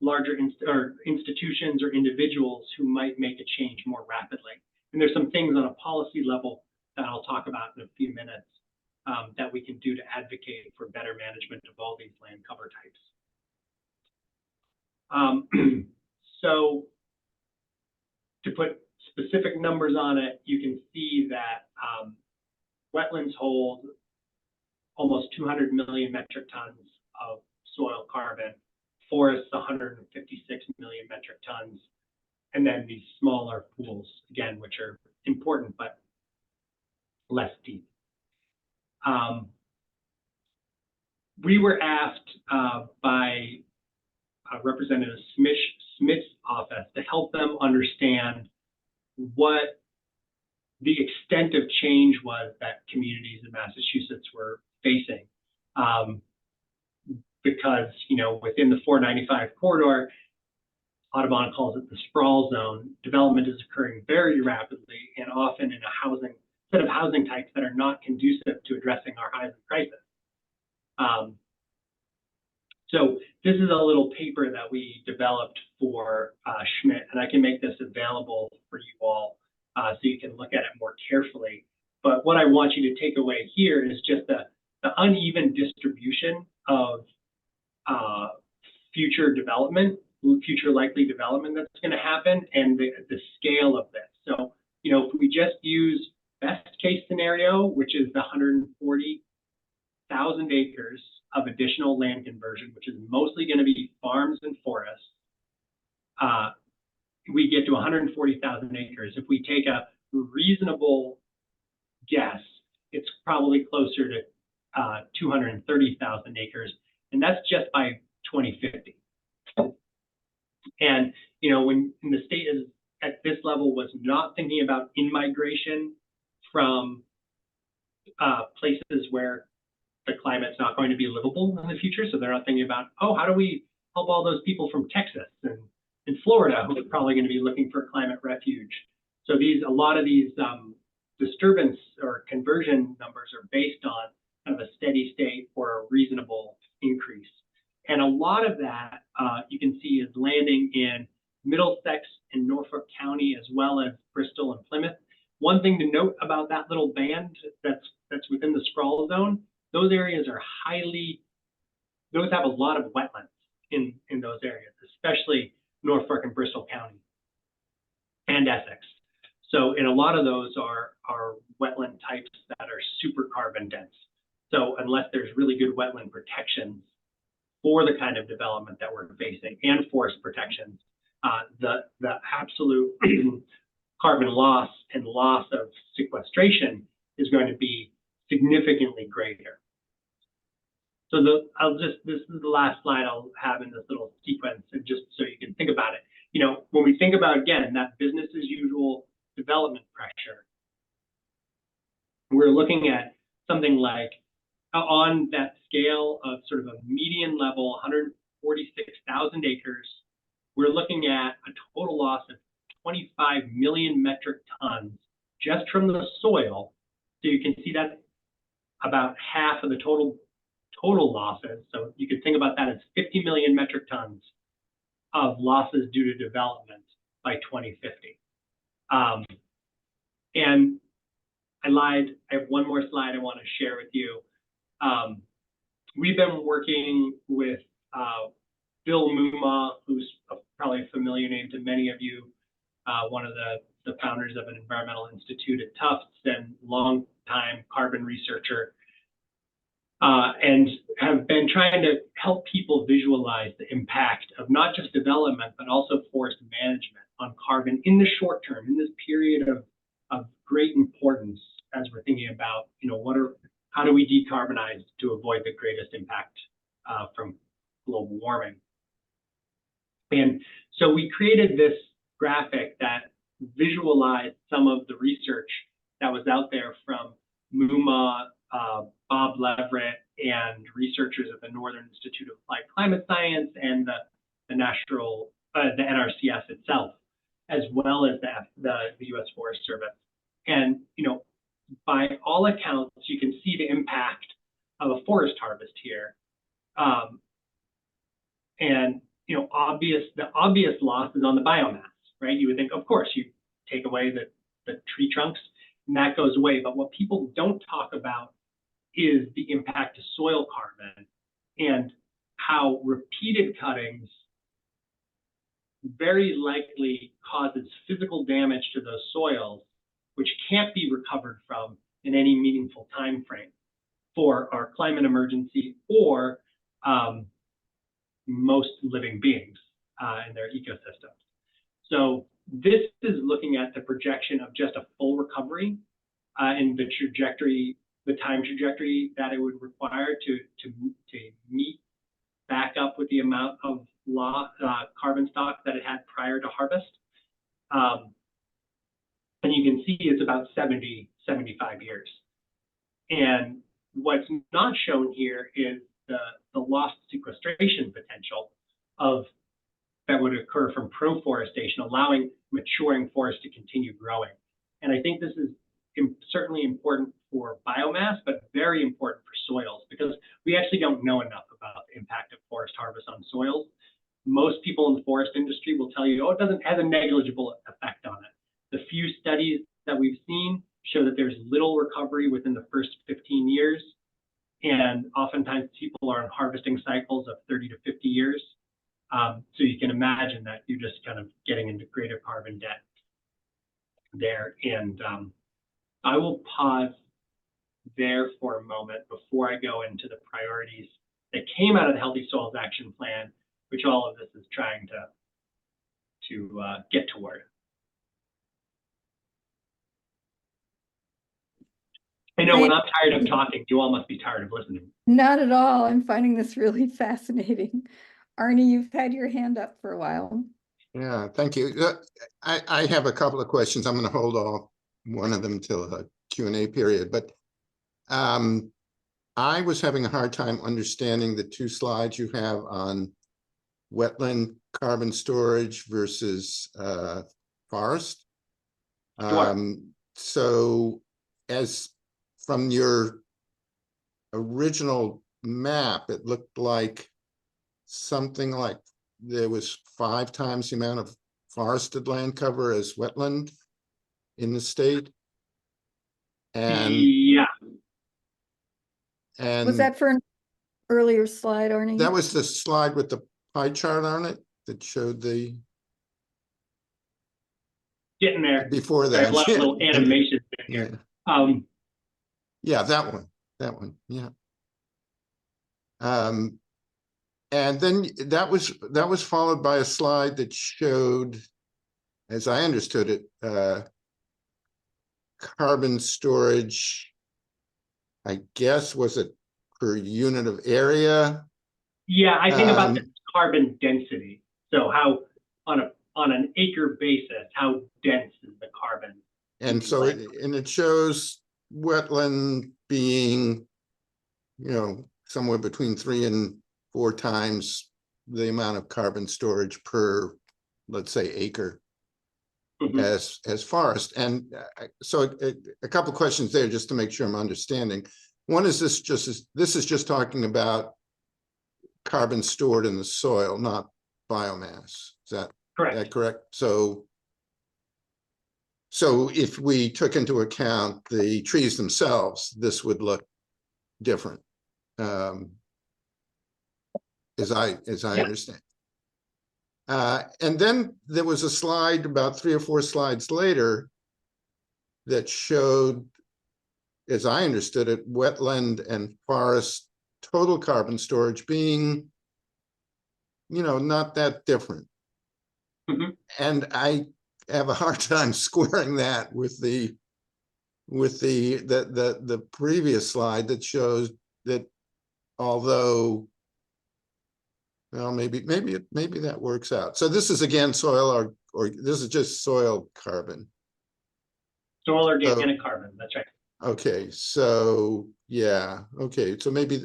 larger institutions or individuals who might make a change more rapidly. And there's some things on a policy level that I'll talk about in a few minutes that we can do to advocate for better management of all these land cover types. So to put specific numbers on it, you can see that wetlands hold almost 200 million metric tons of soil carbon, forests 156 million metric tons, and then these smaller pools, again, which are important but less deep. We were asked by Representative Smith's office to help them understand what the extent of change was that communities in Massachusetts were facing. Because, within the 495 corridor, Audubon calls it the sprawl zone, development is occurring very rapidly and often in a set of housing types that are not conducive to addressing our housing crisis. So this is a little paper that we developed for Schmidt, and I can make this available for you all so you can look at it more carefully. But what I want you to take away here is just the uneven distribution of future likely development that's going to happen, and the scale of this. So, if we just use best case scenario, which is the 140,000 acres of additional land conversion, which is mostly going to be farms and forests, we get to 140,000 acres. If we take a reasonable guess, it's probably closer to 230,000 acres, and that's just by 2050. And, when the state is at this level was not thinking about in-migration from places where the climate's not going to be livable in the future. So they're not thinking about, oh, how do we help all those people from Texas and in Florida who are probably going to be looking for climate refuge. So a lot of these disturbance or conversion numbers are based on kind of a steady state or a reasonable increase. And a lot of that you can see is landing in Middlesex and Norfolk County, as well as Bristol and Plymouth. One thing to note about that little band that's within the sprawl zone, those areas are those have a lot of wetlands in those areas, especially Norfolk and Bristol County and Essex. So in a lot of those are wetland types that are super carbon dense. So unless there's really good wetland protections for the kind of development that we're facing and forest protections, the absolute carbon loss and loss of sequestration is going to be significantly greater. So this is the last slide I'll have in this little sequence, and just so you can think about it. When we think about, again, that business as usual development pressure, we're looking at something like on that scale of sort of a median level, 146,000 acres, we're looking at a total loss of 25 million metric tons just from the soil. So you can see that about half of the total losses. So you could think about that as 50 million metric tons of losses due to development by 2050. And I lied. I have one more slide I want to share with you. We've been working with Bill Muma, who's probably a familiar name to many of you, one of the founders of an environmental institute at Tufts and longtime carbon researcher, and have been trying to help people visualize the impact of not just development, but also forest management on carbon in the short term, in this period of great importance as we're thinking about, how do we decarbonize to avoid the greatest impact from global warming. And so we created this graphic that visualized some of the research that was out there from Muma, Bob Leverett, and researchers at the Northern Institute of Applied Climate Science and the NRCS itself, as well as the U.S. Forest Service. And by all accounts, you can see the impact of a forest harvest here. And the obvious loss is on the biomass, right? You would think, of course, you take away the tree trunks and that goes away. But what people don't talk about is the impact to soil carbon and how repeated cuttings very likely causes physical damage to those soils, which can't be recovered from in any meaningful time frame for our climate emergency or most living beings and their ecosystems. So this is looking at the projection of just a full recovery and the trajectory, the time trajectory that it would require to meet back up with the amount of carbon stock that it had prior to harvest. And you can see it's about 70, 75 years. And what's not shown here is the lost sequestration potential that would occur from proforestation, allowing maturing forests to continue growing. And I think this is certainly important for biomass, but very important for soils, because we actually don't know enough about the impact of forest harvest on soils. Most people in the forest industry will tell you, oh, it has a negligible effect on it. The few studies that we've seen show that there's little recovery within the first 15 years. And oftentimes people are in harvesting cycles of 30 to 50 years. So you can imagine that you're just kind of getting into greater carbon debt there. And I will pause there for a moment before I go into the priorities that came out of the Healthy Soils Action Plan, which all of this is trying to get toward. I know when I'm tired of talking, you all must be tired of listening. Not at all. I'm finding this really fascinating. Arnie, you've had your hand up for a while. Yeah, thank you. I have a couple of questions. I'm going to hold off one of them till the Q&A period, but I was having a hard time understanding the two slides you have on wetland carbon storage versus forest. Sure. So as from your original map, it looked like something like there was 5 times the amount of forested land cover as wetland in the state. And Yeah, Was that for an earlier slide, Arnie? that was the slide with the pie chart on it that showed the getting there. before Sorry, I have that. a lot of little animations in Yeah, here. yeah, that one, yeah. And then that was followed by a slide that showed, as I understood it, carbon storage, I guess, was it per unit of area? Yeah, I think about the Um, carbon density. So how on an acre basis, how dense is the carbon? And so it shows wetland being, somewhere between 3 and 4 times the amount of carbon storage per, let's say, acre Mhm. as forest. And so a couple questions there just to make sure I'm understanding. One is this is just talking about carbon stored in the soil, not biomass. Is that Correct. correct? So if we took into account the trees themselves, this would look different, as I Yeah. understand. And then there was a slide about 3 or 4 slides later that showed, as I understood it, wetland and forest total carbon storage being, not that different. Mhm. And I have a hard time squaring that with the previous slide that shows that although, well, maybe that works out. So this is again soil or this is just soil carbon. Soil organic carbon, that's right. Okay, so yeah, okay, so maybe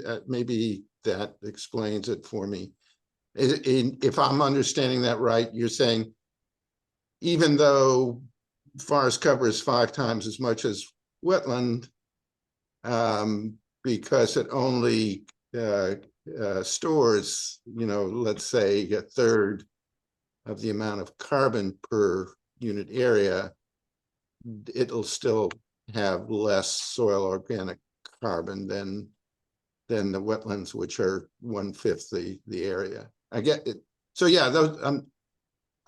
that explains it for me. If I'm understanding that right, you're saying even though forest cover is 5 times as much as wetland, because it only stores, let's say a third of the amount of carbon per unit area, it'll still have less soil organic carbon than the wetlands, which are 1/5 the area. I get it. So yeah, those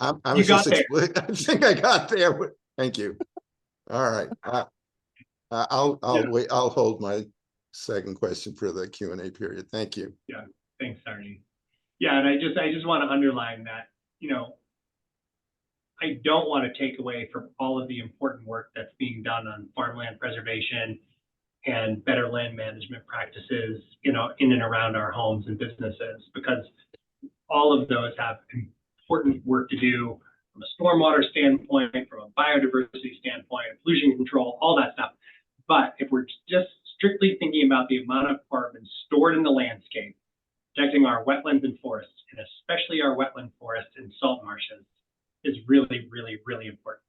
I You was got just there. I think I got there. Thank you. All right. I'll Yeah. wait. I'll hold my second question for the Q&A period. Thank you. Thanks, Arnie. Yeah, and I just want to underline that, I don't want to take away from all of the important work that's being done on farmland preservation and better land management practices, in and around our homes and businesses, because all of those have important work to do from a stormwater standpoint, from a biodiversity standpoint, pollution control, all that stuff. But if we're just strictly thinking about the amount of carbon stored in the landscape, protecting our wetlands and forests, and especially our wetland forests and salt marshes, is really, really, really important.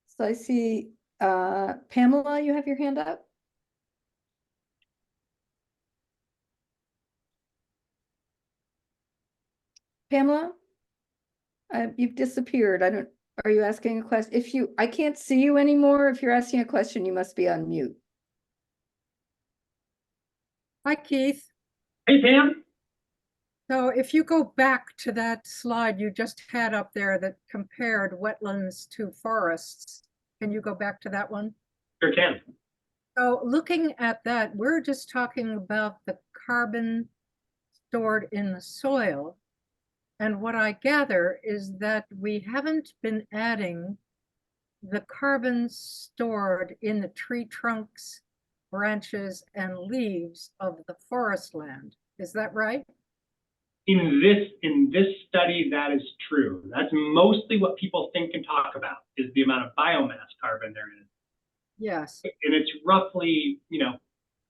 So I see, Pamela, you have your hand up? Pamela? You've disappeared. Are you asking a question? I can't see you anymore. If you're asking a question, you must be on mute. Hi, Keith. Hey, Pam. So if you go back to that slide you just had up there that compared wetlands to forests, can you go back to that one? Sure can. So looking at that, we're just talking about the carbon stored in the soil. And what I gather is that we haven't been adding the carbon stored in the tree trunks, branches, and leaves of the forest land. Is that right? In this study, that is true. That's mostly what people think and talk about, is the amount of biomass carbon there is. Yes, And it's roughly, it's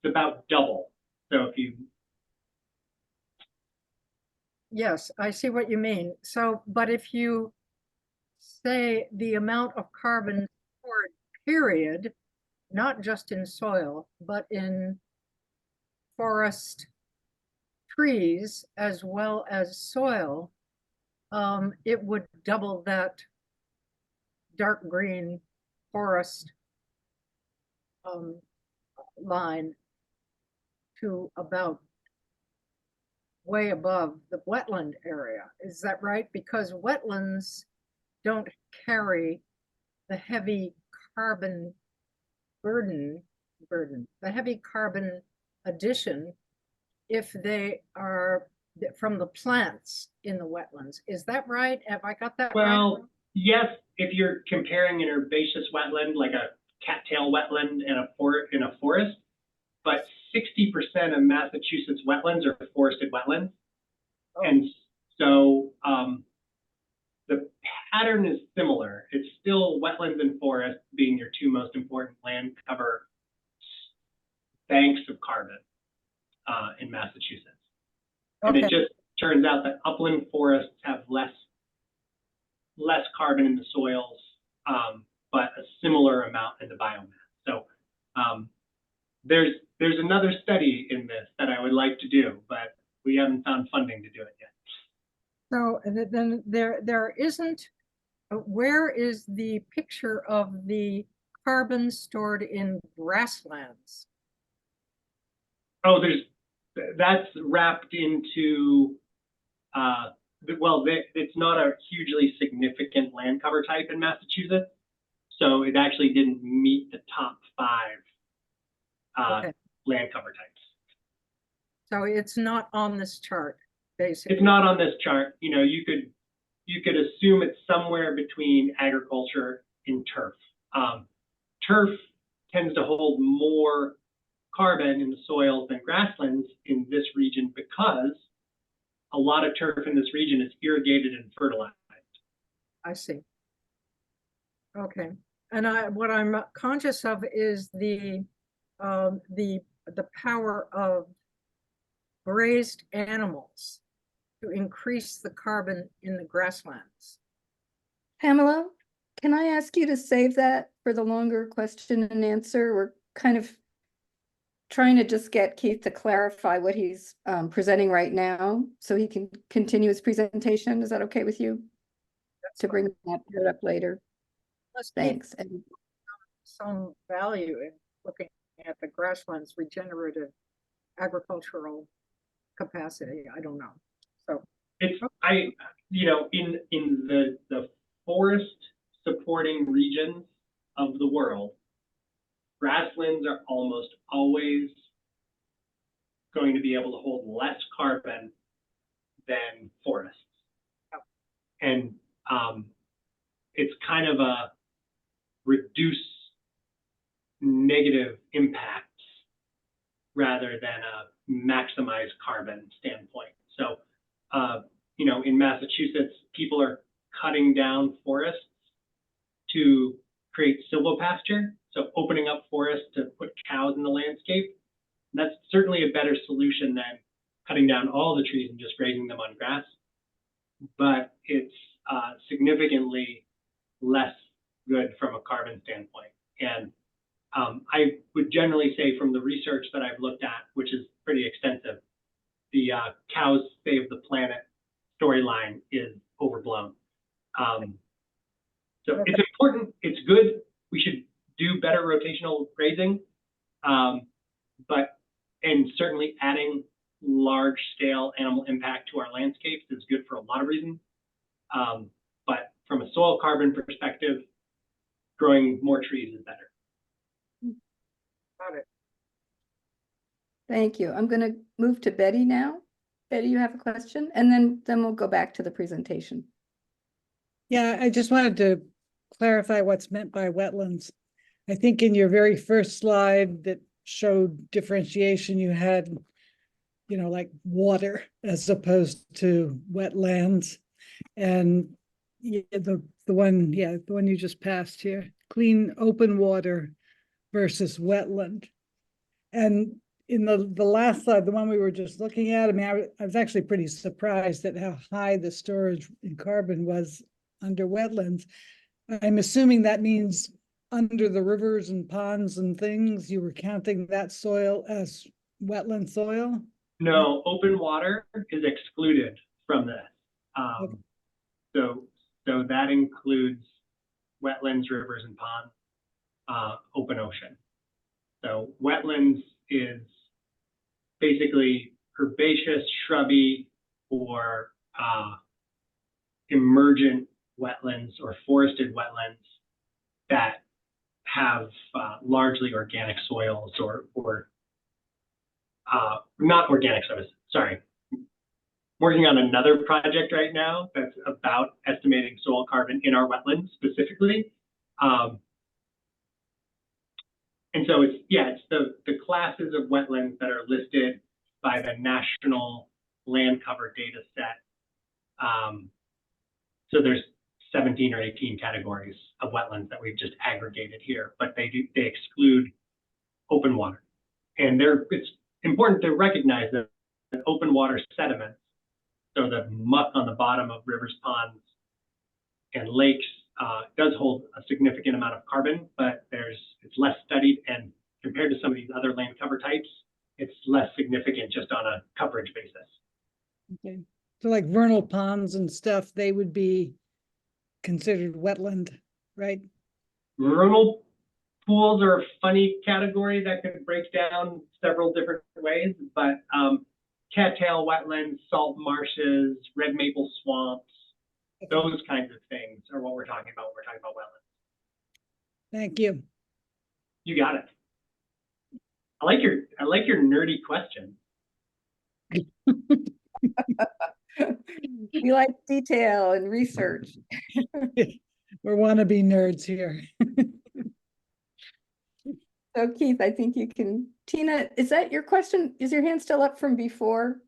about double. So if you, yes, I see what you mean. So, but if you say the amount of carbon stored, period, not just in soil, but in forest, trees, as well as soil, it would double that dark green forest line to about way above the wetland area. Is that right? Because wetlands don't carry the heavy carbon the heavy carbon addition if they are from the plants in the wetlands. Is that right? Have I got that right? well, yes, if you're comparing an herbaceous wetland, like a cattail wetland in a forest, but 60% of Massachusetts wetlands are forested wetlands. Oh. And so the pattern is similar. It's still wetlands and forests being your two most important land cover banks of carbon in Massachusetts. And it Okay. just turns out that upland forests have less carbon in the soils, but a similar amount in the biomass. So there's another study in this that I would like to do, but we haven't found funding to do it yet. So then there isn't, where is the picture of the carbon stored in grasslands? Oh, that's wrapped into, it's not a hugely significant land cover type in Massachusetts. So it actually didn't meet the top 5 Okay. land cover types. So it's not on this chart, basically. It's not on this chart. You could assume it's somewhere between agriculture and turf. Turf tends to hold more carbon in the soils than grasslands in this region because a lot of turf in this region is irrigated and fertilized. I see. Okay, and what I'm conscious of is the power of grazed animals to increase the carbon in the grasslands. Pamela, can I ask you to save that for the longer question and answer? We're kind of trying to just get Keith to clarify what he's presenting right now so he can continue his presentation. Is that okay with you? To bring that part up later? Let's keep Thanks. And some value in looking at the grasslands regenerative agricultural capacity. I don't know. So It's in the forest supporting regions of the world, grasslands are almost always going to be able to hold less carbon than forests. And it's kind of a reduce negative impacts rather than a maximize carbon standpoint. So, in Massachusetts, people are cutting down forests to create silvopasture, so opening up forests to put cows in the landscape. And that's certainly a better solution than cutting down all the trees and just grazing them on grass. But it's significantly less good from a carbon standpoint. And I would generally say from the research that I've looked at, which is pretty extensive, the cows save the planet storyline is overblown. So it's important, it's good. We should do better rotational grazing, and certainly adding large scale animal impact to our landscapes is good for a lot of reasons. But from a soil carbon perspective, growing more trees is better. got it. thank you. I'm going to move to Betty now. Betty, you have a question? And then we'll go back to the presentation. Yeah, I just wanted to clarify what's meant by wetlands. I think in your very first slide that showed differentiation, you had like water as opposed to wetlands. And the one you just passed here, clean open water versus wetland. And in the last slide, the one we were just looking at, I mean, I was actually pretty surprised at how high the storage in carbon was under wetlands. I'm assuming that means under the rivers and ponds and things, you were counting that soil as wetland soil? No, open water is excluded from this. Okay. So that includes wetlands, rivers, and ponds, open ocean. So wetlands is basically herbaceous, shrubby, or emergent wetlands or forested wetlands that have largely organic soils or not organic soils, sorry. Working on another project right now that's about estimating soil carbon in our wetlands specifically. And so it's the classes of wetlands that are listed by the National Land Cover Data Set. So there's 17 or 18 categories of wetlands that we've just aggregated here, but they exclude open water. And it's important to recognize that open water sediments, so the muck on the bottom of rivers, ponds, and lakes does hold a significant amount of carbon, but it's less studied, and compared to some of these other land cover types, it's less significant just on a coverage basis. Okay, so like vernal ponds and stuff, they would be considered wetland, right? Vernal pools are a funny category that could break down several different ways, but cattail wetlands, salt marshes, red maple swamps, those kinds of things are what we're talking about when we're talking about wetlands. Thank you. You got it. I like your nerdy question. We like detail and research. We're wannabe nerds here. So Keith, I think you can, Tina, is that your question? Is your hand still up from before?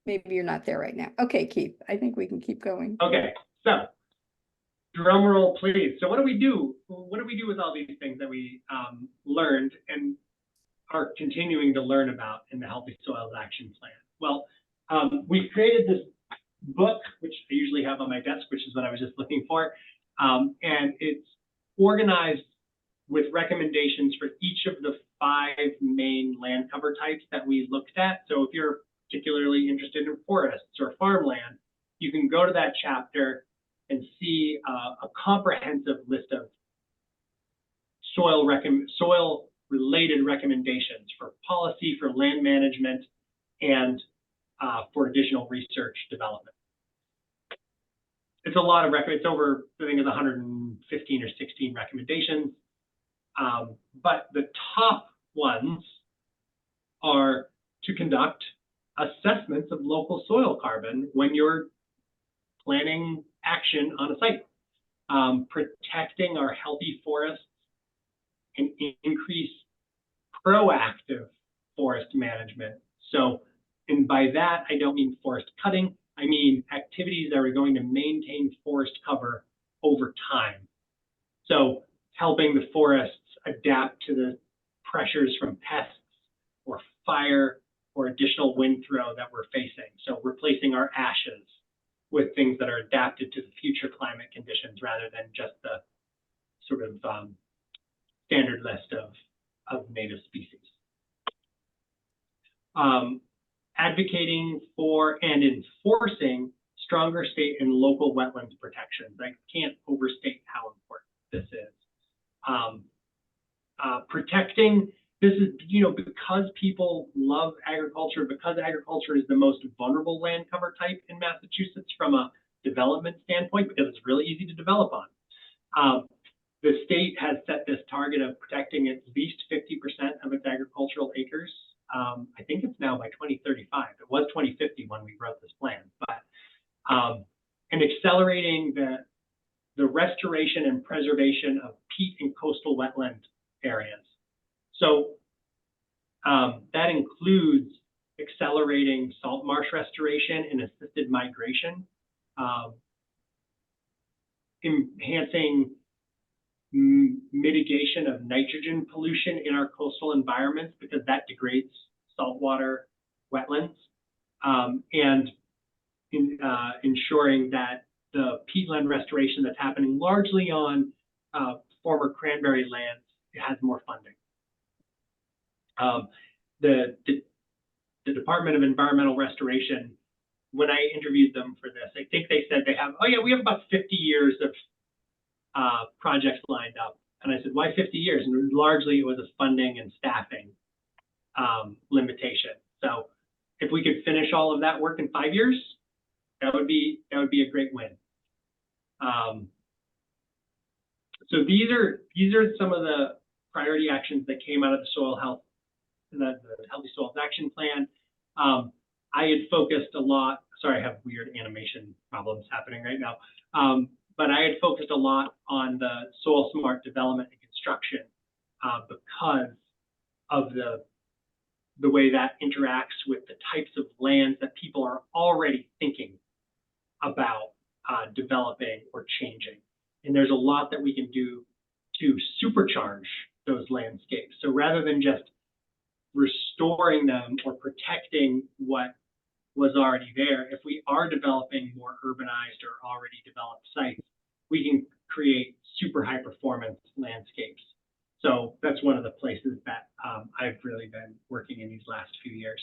Maybe you're not there right now. Okay, Keith, I think we can keep going. Okay, so drum roll, please. So what do we do? What do we do with all these things that we learned and are continuing to learn about in the Healthy Soils Action Plan? Well, we've created this book, which I usually have on my desk, which is what I was just looking for. And it's organized with recommendations for each of the 5 main land cover types that we looked at. So if you're particularly interested in forests or farmland, you can go to that chapter and see a comprehensive list of soil related recommendations for policy, for land management, and for additional research development. It's a lot of it's over, I think it's 115 or 16 recommendations. But the top ones are to conduct assessments of local soil carbon when you're planning action on a site, protecting our healthy forests, and increase proactive forest management. So, and by that, I don't mean forest cutting, I mean activities that are going to maintain forest cover over time. So helping the forests adapt to the pressures from pests or fire or additional wind throw that we're facing. So replacing our ashes with things that are adapted to the future climate conditions rather than just the sort of standard list of native species. Advocating for and enforcing stronger state and local wetlands protections. I can't overstate how important this is. Protecting, this is, because people love agriculture, because agriculture is the most vulnerable land cover type in Massachusetts from a development standpoint, because it's really easy to develop on. The state has set this target of protecting at least 50% of its agricultural acres. I think it's now by 2035. It was 2050 when we wrote this plan, but and accelerating the restoration and preservation of peat and coastal wetland areas. So That includes accelerating salt marsh restoration and assisted migration, enhancing mitigation of nitrogen pollution in our coastal environments because that degrades saltwater wetlands, and ensuring that the peatland restoration that's happening largely on former cranberry lands has more funding. The Department of Environmental Restoration, when I interviewed them for this, I think they said they have, oh yeah, we have about 50 years of projects lined up. And I said, why 50 years? And largely it was a funding and staffing limitation. So if we could finish all of that work in 5 years, that would be a great win. So these are some of the priority actions that came out of the soil health, the Healthy Soils Action Plan. I had focused a lot. Sorry, I have weird animation problems happening right now. But I had focused a lot on the soil smart development and construction because of the way that interacts with the types of lands that people are already thinking about developing or changing. And there's a lot that we can do to supercharge those landscapes. So rather than just restoring them or protecting what was already there, if we are developing more urbanized or already developed sites, we can create super high performance landscapes. So that's one of the places that I've really been working in these last few years.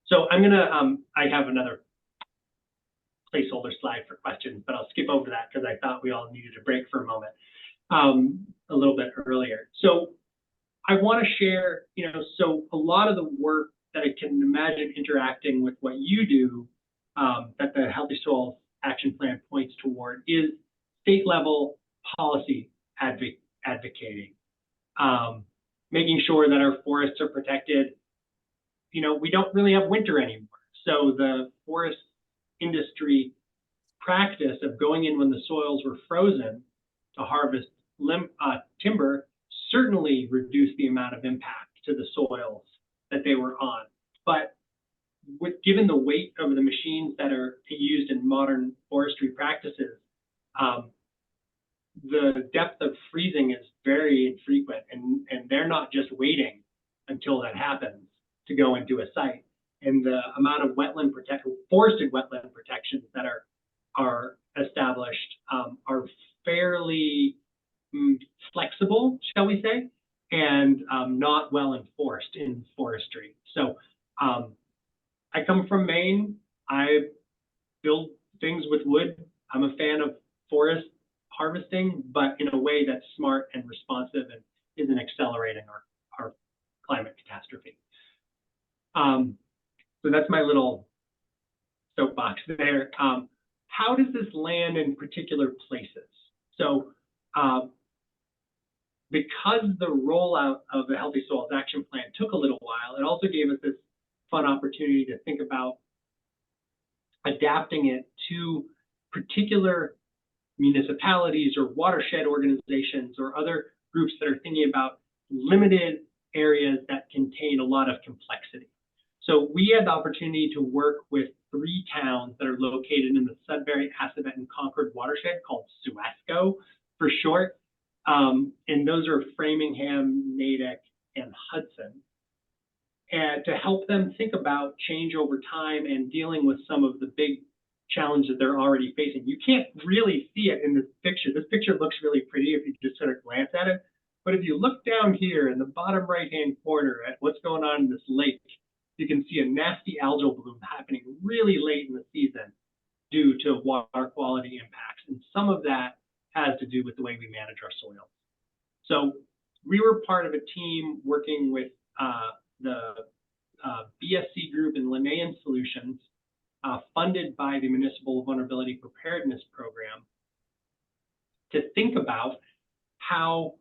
So I'm gonna, I have another placeholder slide for questions, but I'll skip over that because I thought we all needed a break for a moment a little bit earlier. So I want to share, so a lot of the work that I can imagine interacting with what you do, that the Healthy Soils Action Plan points toward, is state level policy advocating, making sure that our forests are protected. We don't really have winter anymore. So the forest industry practice of going in when the soils were frozen to harvest timber certainly reduced the amount of impact to the soils that they were on. But given the weight of the machines that are used in modern forestry practices, the depth of freezing is very infrequent, and they're not just waiting until that happens to go into a site. And the amount of forested wetland protections that are established are fairly flexible, shall we say, and not well enforced in forestry. So I come from Maine. I build things with wood. I'm a fan of forest harvesting, but in a way that's smart and responsive and isn't accelerating our climate catastrophe. So that's my little soapbox there. How does this land in particular places? So because the rollout of the Healthy Soils Action Plan took a little while, it also gave us this fun opportunity to think about adapting it to particular municipalities or watershed organizations or other groups that are thinking about limited areas that contain a lot of complexity. So we had the opportunity to work with 3 towns that are located in the Sudbury, Assabet, and Concord watershed, called SUASCO for short. And those are Framingham, Natick, and Hudson. And to help them think about change over time and dealing with some of the big challenges that they're already facing. You can't really see it in this picture. This picture looks really pretty if you just sort of glance at it. But if you look down here in the bottom right-hand corner at what's going on in this lake, you can see a nasty algal bloom happening really late in the season due to water quality impacts. And some of that has to do with the way we manage our soil. So we were part of a team working with the BSC group and Linnaean Solutions, funded by the Municipal Vulnerability Preparedness Program, to think about how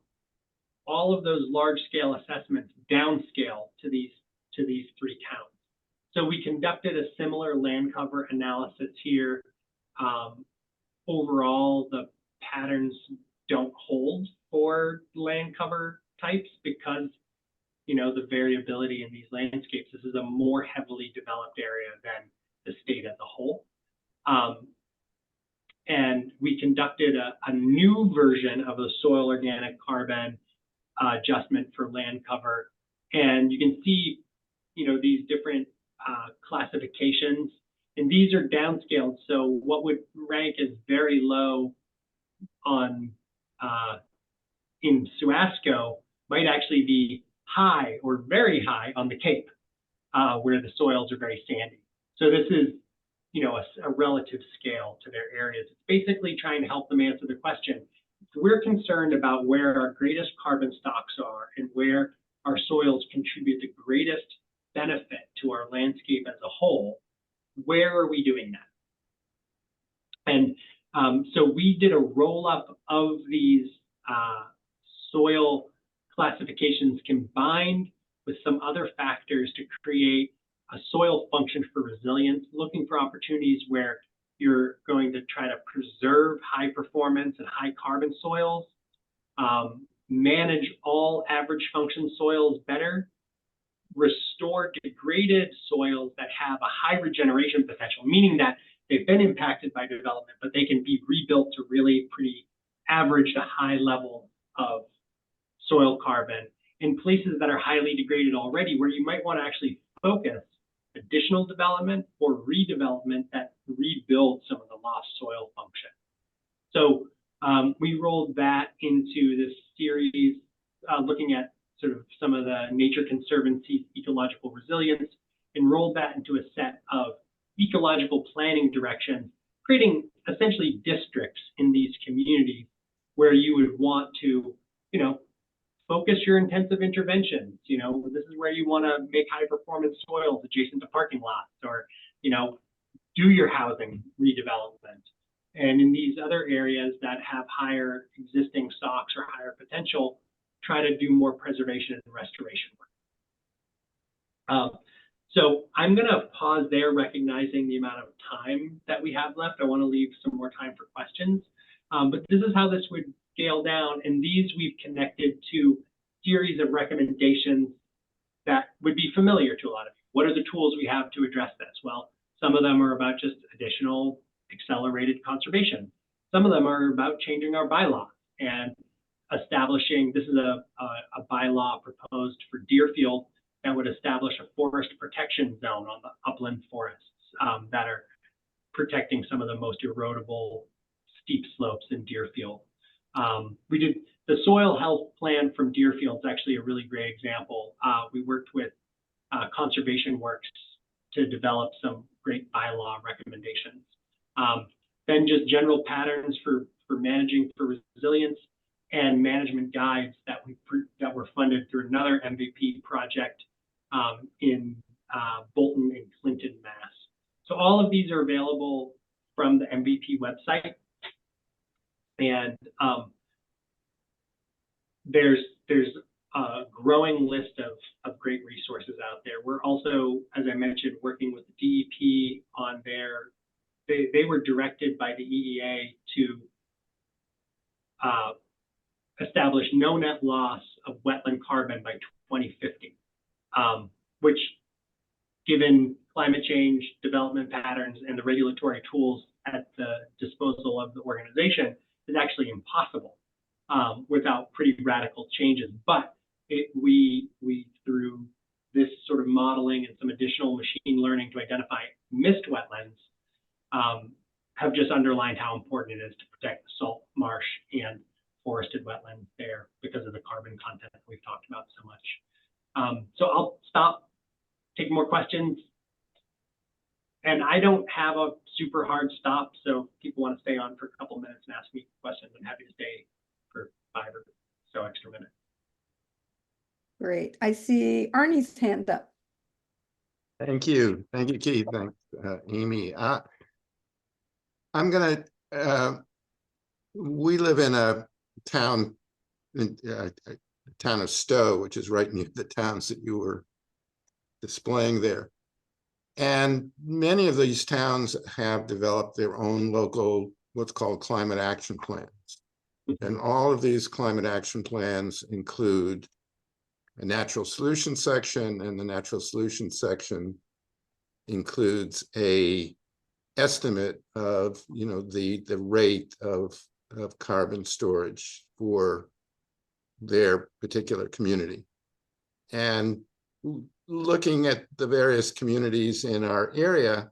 all of those large-scale assessments downscale to these 3 towns. So we conducted a similar land cover analysis here. Overall, the patterns don't hold for land cover types because you know, the variability in these landscapes. This is a more heavily developed area than the state as a whole. And we conducted a new version of the soil organic carbon adjustment for land cover. And you can see, you know, these different classifications, and these are downscaled. So what would rank as very low on in Suasco might actually be high or very high on the Cape, where the soils are very sandy. So this is, you know, a relative scale to their areas. It's basically trying to help them answer the question. If we're concerned about where our greatest carbon stocks are and where our soils contribute the greatest benefit to our landscape as a whole, where are we doing that? And so we did a roll-up of these soil classifications combined with some other factors to create a soil function for resilience, looking for opportunities where you're going to try to preserve high performance and high carbon soils, manage all average function soils better, restore degraded soils that have a high regeneration potential, meaning that they've been impacted by development, but they can be rebuilt to really pretty average to high level of soil carbon in places that are highly degraded already, where you might want to actually focus additional development or redevelopment that rebuilds some of the lost soil function. So we rolled that into this series, looking at sort of some of the Nature Conservancy's ecological resilience, and rolled that into a set of ecological planning directions, creating essentially districts in these communities where you would want to, you know, focus your intensive interventions. You know, this is where you want to make high performance soils adjacent to parking lots, or, you know, do your housing redevelopment. And in these other areas that have higher existing stocks or higher potential, try to do more preservation and restoration work. So I'm going to pause there, recognizing the amount of time that we have left. I want to leave some more time for questions. But this is how this would scale down. And these we've connected to series of recommendations that would be familiar to a lot of you. What are the tools we have to address this? Well, some of them are about just additional accelerated conservation. Some of them are about changing our bylaw and establishing, this is a bylaw proposed for Deerfield that would establish a forest protection zone on the upland forests that are protecting some of the most erodible steep slopes in Deerfield. We did the soil health plan from Deerfield is actually a really great example. We worked with Conservation Works to develop some great bylaw recommendations. Then just general patterns for managing for resilience, and management guides that were funded through another MVP project in Bolton and Clinton, Mass. So all of these are available from the MVP website, and there's a growing list of great resources out there. We're also, as I mentioned, working with the DEP on their. They were directed by the EEA to establish no net loss of wetland carbon by 2050, which, given climate change, development patterns, and the regulatory tools at the disposal of the organization, is actually impossible without pretty radical changes. But we through this sort of modeling and some additional machine learning to identify missed wetlands, have just underlined how important it is to protect the salt marsh and forested wetlands there because of the carbon content that we've talked about so much. So I'll stop, take more questions. And I don't have a super hard stop, so if people want to stay on for a couple minutes and ask me questions, I'm happy to stay for 5 or so extra minutes. Great. I see Arnie's hand up. Thank you, Keith. Thanks, Amy. I'm gonna. We live in a town, town of Stowe, which is right near the towns that you were displaying there. And many of these towns have developed their own local, what's called climate action plans. And all of these climate action plans include a natural solution section, and the natural solution section includes a estimate of, the rate of carbon storage for their particular community. And looking at the various communities in our area,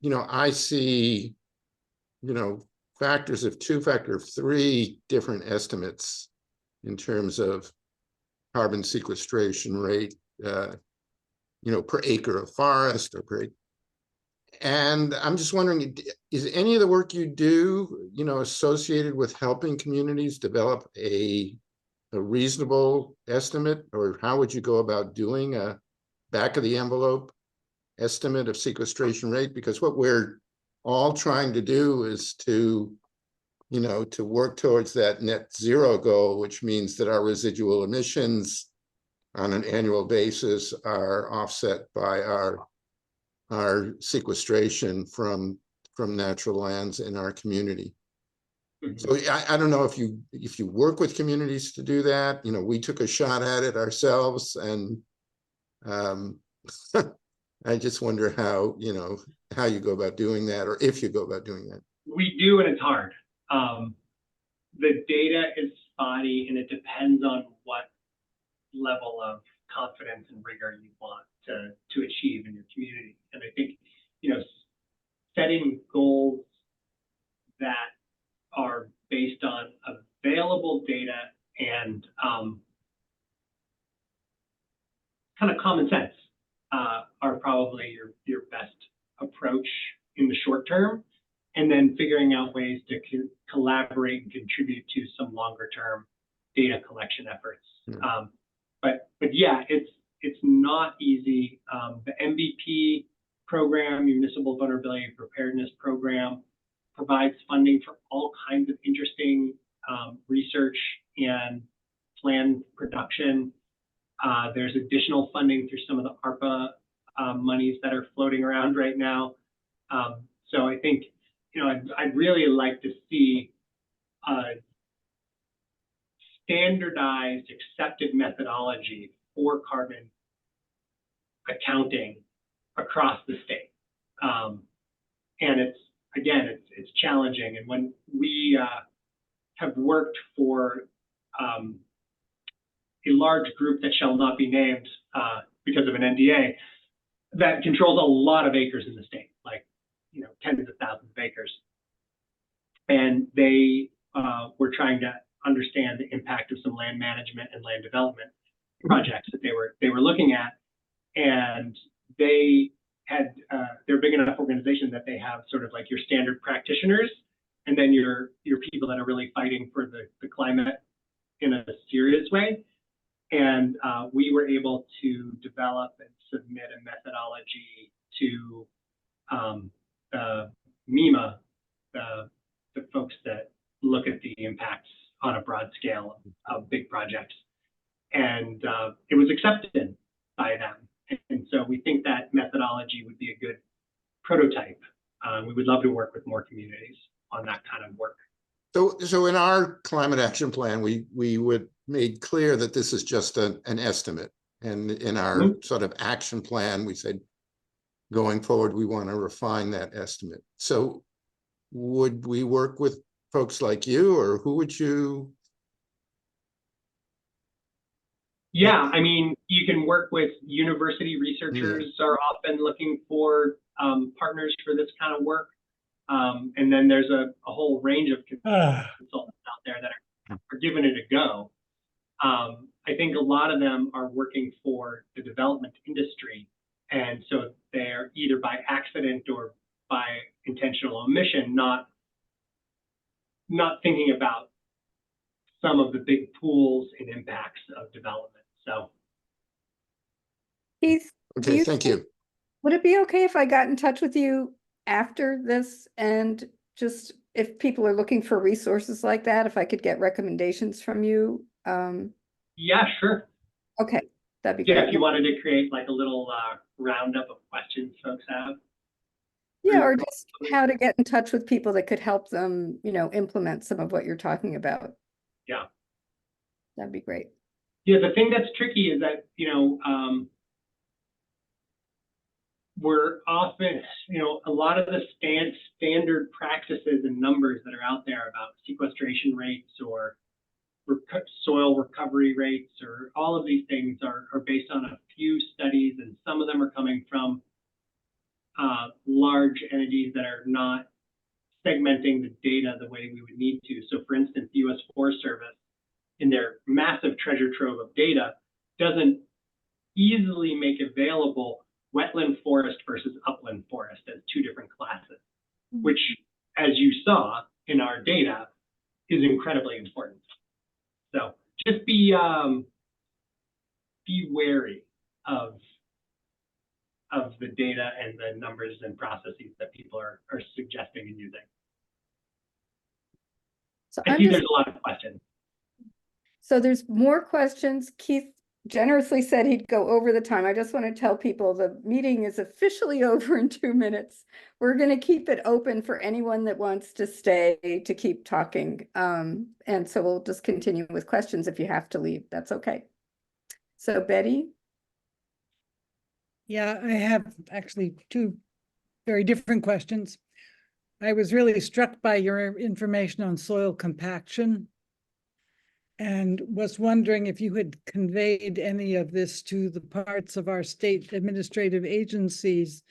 I see, factor of 3 different estimates in terms of carbon sequestration rate, per acre of forest or per. And I'm just wondering, is any of the work you do, associated with helping communities develop a reasonable estimate, or how would you go about doing a back of the envelope estimate of sequestration rate? Because what we're all trying to do is to work towards that net zero goal, which means that our residual emissions on an annual basis are offset by our sequestration from natural lands in our community. So I don't know if you work with communities to do that. We took a shot at it ourselves, and I just wonder how you go about doing that, or if you go about doing that. We do, and it's hard. The data is spotty, and it depends on what level of confidence and rigor you want to achieve in your community. And I think, setting goals that are based on available data and kind of common sense are probably your best approach in the short term, and then figuring out ways to collaborate and contribute to some longer term data collection efforts. But yeah, it's not easy. The MVP program, Municipal Vulnerability Preparedness Program, provides funding for all kinds of interesting research and plan production. There's additional funding through some of the ARPA monies that are floating around right now. So I think, I'd really like to see a standardized, accepted methodology for carbon accounting across the state. And it's challenging. And when we have worked for a large group that shall not be named because of an NDA that controls a lot of acres in the state, like, tens of thousands of acres. And they were trying to understand the impact of some land management and land development projects that they were looking at. And they had, they're a big enough organization that they have sort of like your standard practitioners, and then your people that are really fighting for the climate in a serious way. And we were able to develop and submit a methodology to MEMA, the folks that look at the impacts on a broad scale of big projects. And it was accepted by them. And so we think that methodology would be a good prototype. We would love to work with more communities on that kind of work. So in our climate action plan, we would made clear that this is just an estimate. And in our sort of action plan, we said, going forward, we want to refine that estimate. So would we work with folks like you, or who would you? Yeah, I mean, you can work with university researchers are often looking for partners for this kind of work. And then there's a whole range of consultants out there that are giving it a go. I think a lot of them are working for the development industry. And so they're either by accident or by intentional omission, not thinking about some of the big pools and impacts of development. So, Keith, Okay, thank you. would it be okay if I got in touch with you after this, and just if people are looking for resources like that, if I could get recommendations from you? yeah, sure. Okay, that'd be Yeah, great. if you wanted to create like a little roundup of questions folks have. Yeah, or just how to get in touch with people that could help them, implement some of what you're talking about. Yeah. That'd be great. Yeah, the thing that's tricky is that, we're often, a lot of the standard practices and numbers that are out there about sequestration rates or soil recovery rates or all of these things are based on a few studies, and some of them are coming from large entities that are not segmenting the data the way we would need to. So for instance, the U.S. Forest Service, in their massive treasure trove of data, doesn't easily make available wetland forest versus upland forest as two different classes, which, as you saw in our data, is incredibly important. So just be wary of the data and the numbers and processes that people are suggesting and using. So I see there's a lot of questions. So there's more questions. Keith generously said he'd go over the time. I just want to tell people the meeting is officially over in 2 minutes. We're going to keep it open for anyone that wants to stay to keep talking. And so we'll just continue with questions. If you have to leave, that's okay. So Betty? Yeah, I have actually two very different questions. I was really struck by your information on soil compaction and was wondering if you had conveyed any of this to the parts of our state administrative agencies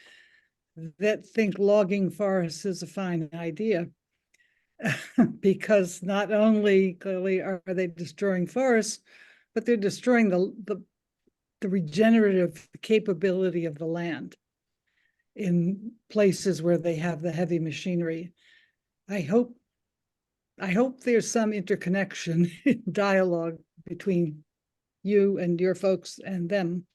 that think logging forests is a fine idea. Because not only clearly are they destroying forests, but they're destroying the regenerative capability of the land in places where they have the heavy machinery. I hope there's some interconnection dialogue between you and your folks and them.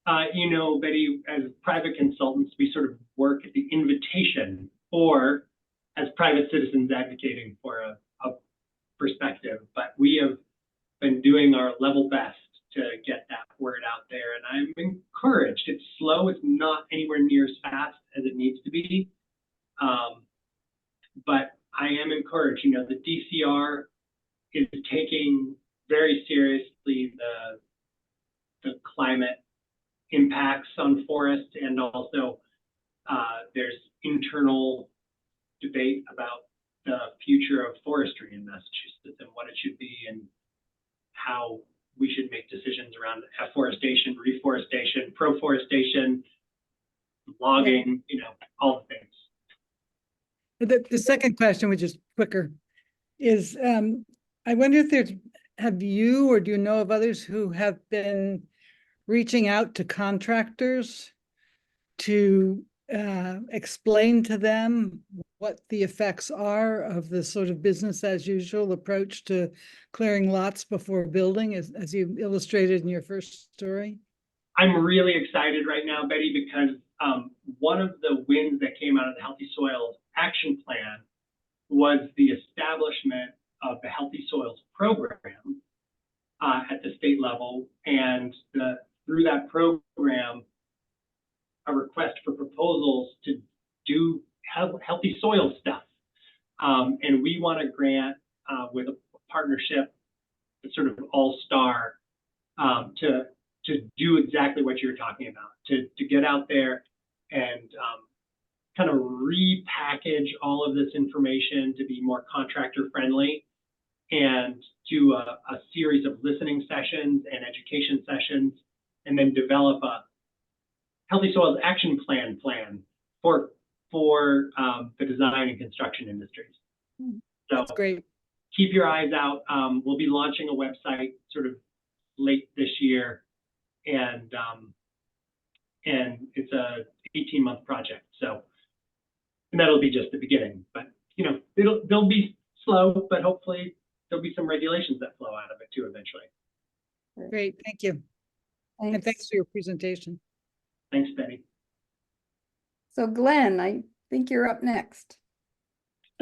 Betty, as private consultants, we sort of work at the invitation or as private citizens advocating for a perspective, but we have been doing our level best to get that word out there, and I'm encouraged. It's slow, it's not anywhere near as fast as it needs to be, but I am encouraged. The DCR is taking very seriously the climate impacts on forests, and also there's internal debate about the future of forestry in Massachusetts and what it should be and how we should make decisions around afforestation, reforestation, proforestation, logging, all the things. The second question, which is quicker, is I wonder if have you or do you know of others who have been reaching out to contractors to explain to them what the effects are of the sort of business as usual approach to clearing lots before building, as you illustrated in your first story? I'm really excited right now, Betty, because one of the wins that came out of the Healthy Soils Action Plan was the establishment of the Healthy Soils Program at the state level, and through that program, a request for proposals to do healthy soil stuff. And we want a grant with a partnership, a sort of all-star, to do exactly what you're talking about, to get out there and kind of repackage all of this information to be more contractor friendly, and do a series of listening sessions and education sessions, and then develop a Healthy Soils Action Plan for the design and construction industries. So that's great. Keep your eyes out. We'll be launching a website sort of late this year, and it's a 18-month project. So, and that'll be just the beginning. But they'll be slow, but hopefully there'll be some regulations that flow out of it too eventually. Great, thank you. And thanks for your presentation. Thanks, Betty. So Glenn, I think you're up next.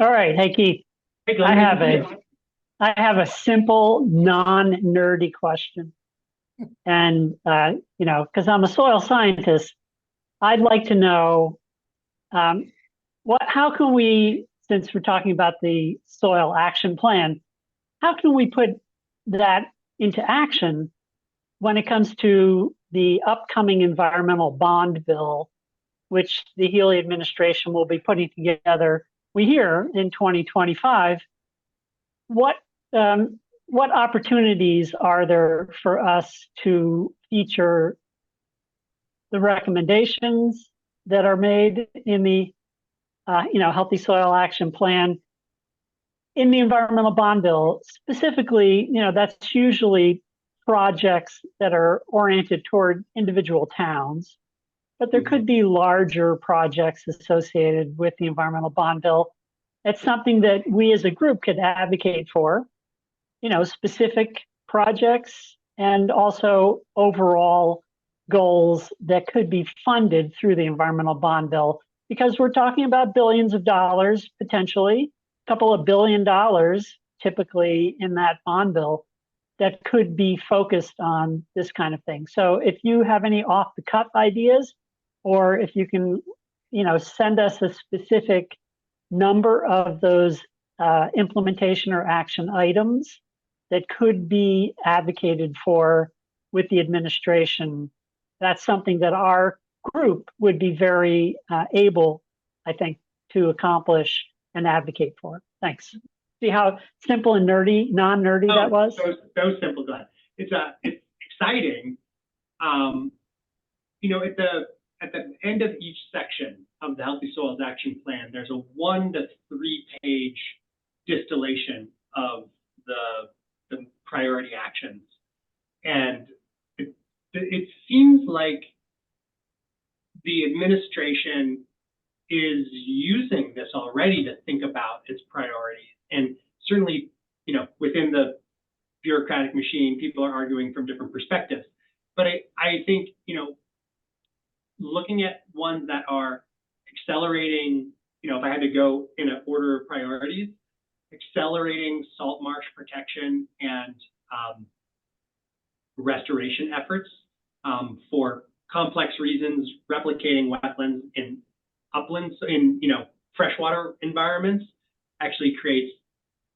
All right. Hey, Keith. Hey, Glenn, I have a simple, non-nerdy question. And, because I'm a soil scientist, I'd like to know how can we, since we're talking about the soil action plan, how can we put that into action when it comes to the upcoming environmental bond bill, which the Healy administration will be putting together, we hear, in 2025. What opportunities are there for us to feature the recommendations that are made in the Healthy Soil Action Plan in the environmental bond bill? Specifically, that's usually projects that are oriented toward individual towns, but there could be larger projects associated with the environmental bond bill. It's something that we as a group could advocate for, specific projects and also overall goals that could be funded through the environmental bond bill, because we're talking about billions of dollars, potentially a couple of $1 billion typically in that bond bill that could be focused on this kind of thing. So if you have any off the cuff ideas, or if you can, send us a specific number of those implementation or action items that could be advocated for with the administration, that's something that our group would be very able, I think, to accomplish and advocate for. Thanks. See how simple and nerdy, non-nerdy that was? So simple, Glenn. It's exciting. At the end of each section of the Healthy Soils Action Plan, there's a 1 to 3 page distillation of the priority actions. And it seems like the administration is using this already to think about its priorities. And certainly, within the bureaucratic machine, people are arguing from different perspectives. But I think, looking at ones that are accelerating, if I had to go in an order of priorities, accelerating salt marsh protection and restoration efforts for complex reasons, replicating wetlands in uplands, in freshwater environments, actually creates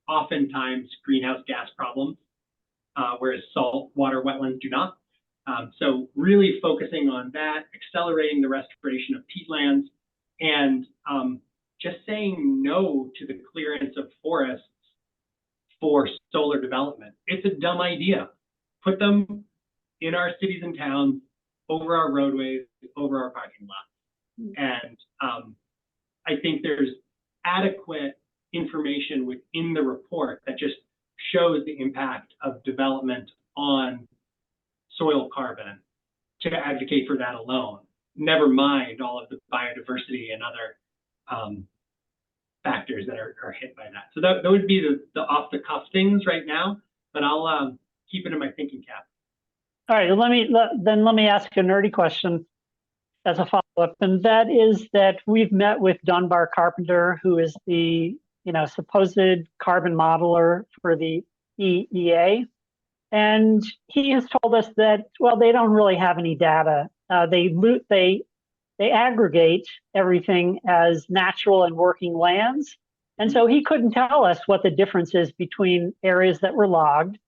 oftentimes greenhouse gas problems, whereas saltwater wetlands do not. So really focusing on that, accelerating the restoration of peatlands, and just saying no to the clearance of forests for solar development. It's a dumb idea. Put them in our cities and towns, over our roadways, over our parking lots. And I think there's adequate information within the report that just shows the impact of development on soil carbon to advocate for that alone. Never mind all of the biodiversity and other factors that are hit by that. So that would be the off the cuff things right now, but I'll keep it in my thinking cap. All right, let me ask a nerdy question as a follow-up, and that is that we've met with Dunbar Carpenter, who is the supposed carbon modeler for the EEA, and he has told us that, well, they don't really have any data. They aggregate everything as natural and working lands, and so he couldn't tell us what the difference is between areas that were logged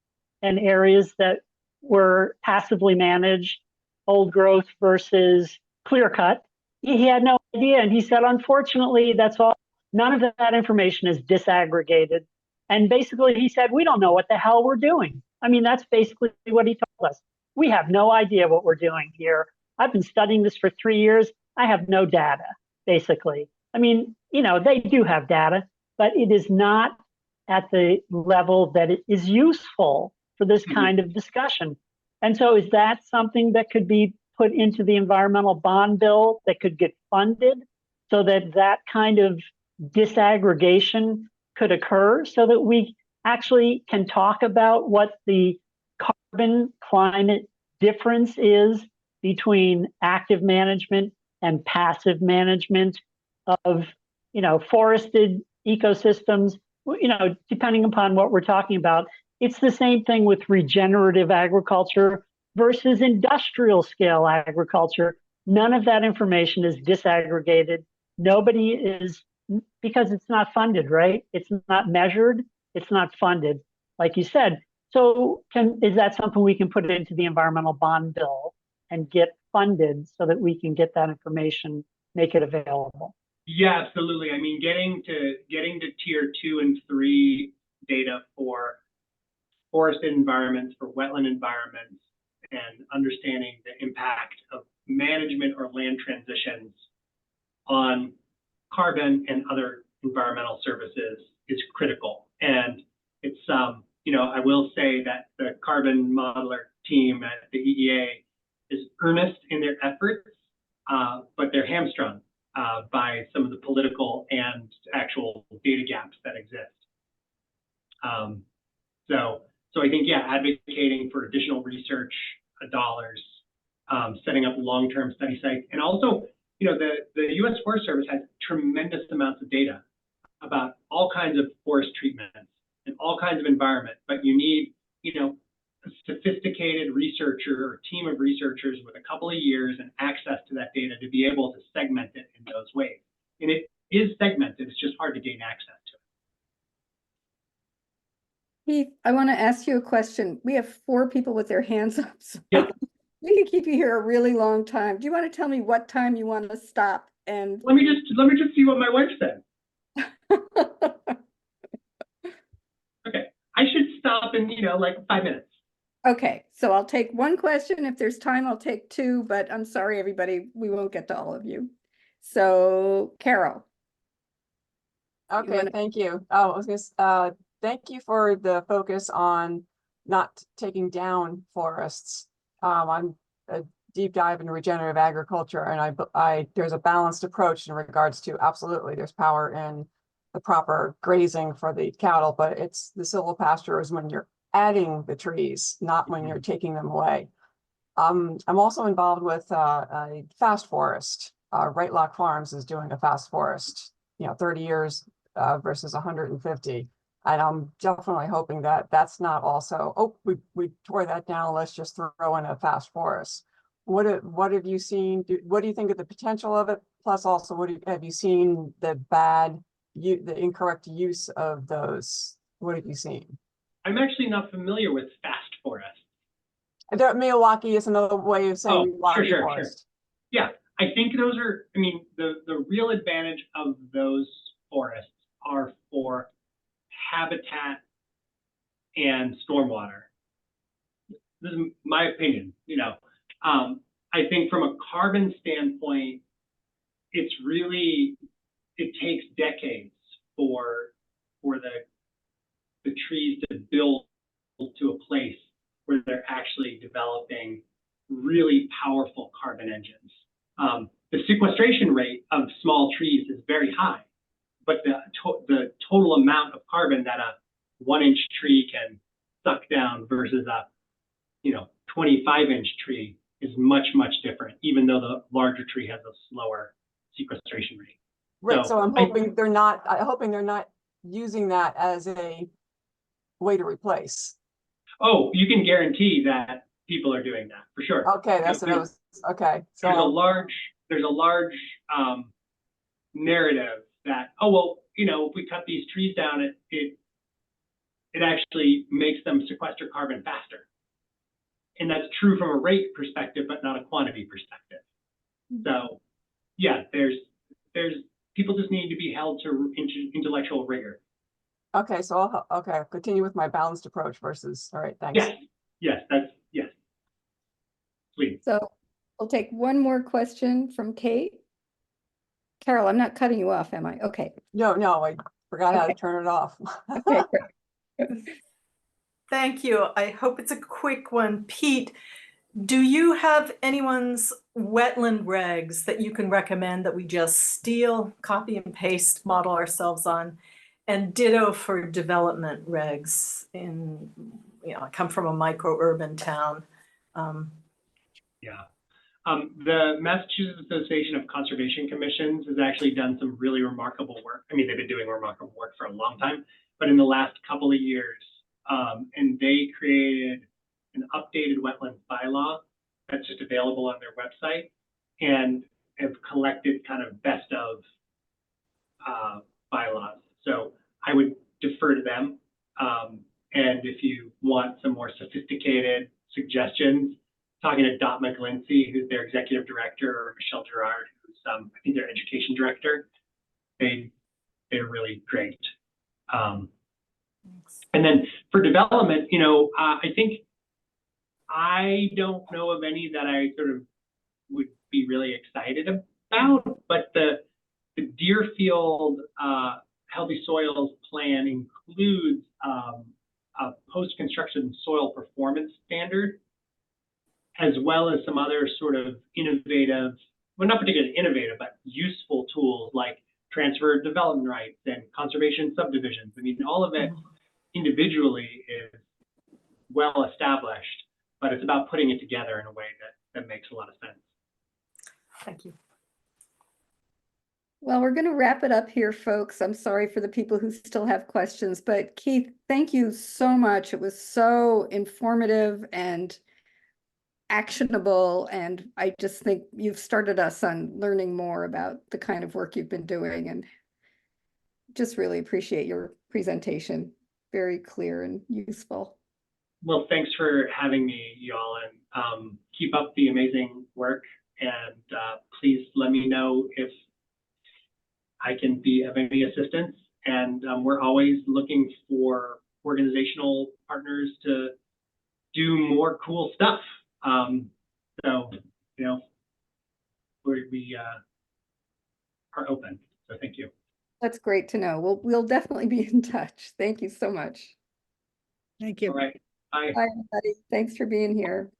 and areas that were passively managed, old growth versus clear cut. He had no idea, and he said, unfortunately, that's all. None of that information is disaggregated. And basically, he said, we don't know what the hell we're doing. I mean, that's basically what he told us. We have no idea what we're doing here. I've been studying this for 3 years. I have no data, basically. I mean, they do have data, but it is not at the level that it is useful for this kind of discussion. And so is that something that could be put into the environmental bond bill that could get funded so that that kind of disaggregation could occur, so that we actually can talk about what the carbon climate difference is between active management and passive management of, forested ecosystems, depending upon what we're talking about. It's the same thing with regenerative agriculture versus industrial scale agriculture. None of that information is disaggregated. Nobody is, because it's not funded, right? It's not measured. It's not funded. Like you said, So is that something we can put into the environmental bond bill and get funded so that we can get that information, make it available? Yeah, absolutely. I mean, getting to tier 2 and 3 data for forested environments, for wetland environments, and understanding the impact of management or land transitions on carbon and other environmental services is critical. And it's, I will say that the carbon modeler team at the EEA is earnest in their efforts, but they're hamstrung by some of the political and actual data gaps that exist. So I think, yeah, advocating for additional research dollars, setting up long-term study sites, and also, the U.S. Forest Service has tremendous amounts of data about all kinds of forest treatments and all kinds of environment, but you need, a sophisticated researcher or team of researchers with a couple of years and access to that data to be able to segment it in those ways. And it is segmented, it's just hard to gain access to it. Keith, I want to ask you a question. We have 4 people with their hands up. So Yep. we can keep you here a really long time. Do you want to tell me what time you want to stop? And Let me just see what my wife said. Okay, I should stop in, like 5 minutes. Okay, so I'll take 1 question. If there's time, I'll take 2, but I'm sorry, everybody, we won't get to all of you. So Carol. Okay, wanna- thank you. Oh, I was gonna, thank you for the focus on not taking down forests. I'm a deep dive into regenerative agriculture, and there's a balanced approach in regards to absolutely there's power in the proper grazing for the cattle, but it's the silvopasture is when you're adding the trees, not when you're taking them away. I'm also involved with a fast forest. Right Lock Farms is doing a fast forest, 30 years versus 150. And I'm definitely hoping that that's not also, oh, we tore that down, let's just throw in a fast forest. What have you seen? What do you think of the potential of it? Plus also, have you seen the incorrect use of those? What have you seen? I'm actually not familiar with fast forests. Milwaukee is another way of saying Milwaukee sure. forest. Yeah, I think those are, the real advantage of those forests are for habitat and stormwater. This is my opinion, I think from a carbon standpoint, it takes decades for the trees to build to a place where they're actually developing really powerful carbon engines. The sequestration rate of small trees is very high, but the total amount of carbon that a 1-inch tree can suck down versus a 25-inch tree is much, much different, even though the larger tree has a slower sequestration rate. Right. So I'm hoping they're not using that as a way to replace. Oh, you can guarantee that people are doing that for sure. Okay, that's what I was. Okay, so there's a large narrative that, oh well, if we cut these trees down, it actually makes them sequester carbon faster, and that's true from a rate perspective, but not a quantity perspective. So, yeah, there's people just need to be held to intellectual rigor. Okay, so I'll continue with my balanced approach versus. All right, thanks. Yes, please. So we'll take 1 more question from Kate. Carol, I'm not cutting you off, am I? Okay. No, I forgot how to turn it off. Okay, great. Thank you. I hope it's a quick one. Pete, do you have anyone's wetland regs that you can recommend that we just steal, copy and paste, model ourselves on? And ditto for development regs I come from a micro-urban town. The Massachusetts Association of Conservation Commissions has actually done some really remarkable work. They've been doing remarkable work for a long time, but in the last couple of years, and they created an updated wetlands bylaw that's just available on their website, and have collected kind of best of bylaws. So I would defer to them. And if you want some more sophisticated suggestions, talking to Dot McGlincy, who's their executive director, or Michelle Gerard, who's I think their education director, they're really great. And then for development, you know, I think I don't know of any that I sort of would be really excited about, but the Deerfield Healthy Soils Plan includes a post-construction soil performance standard, as well as some other sort of innovative, well, not particularly innovative, but useful tools like transfer of development rights and conservation subdivisions. I mean, all of it individually is well established, but it's about putting it together in a way that makes a lot of sense. Thank you. Well, we're going to wrap it up here, folks. I'm sorry for the people who still have questions, but Keith, thank you so much. It was so informative and actionable, and I just think you've started us on learning more about the kind of work you've been doing, and just really appreciate your presentation. Very clear and useful. Well, thanks for having me, y'all, and keep up the amazing work. And please let me know if I can be of any assistance. And we're always looking for organizational partners to do more cool stuff. So, you know, we are open. So thank you. That's great to know. We'll definitely be in touch. Thank you so much. Thank you. All right. Bye. Bye, everybody. Thanks for being here.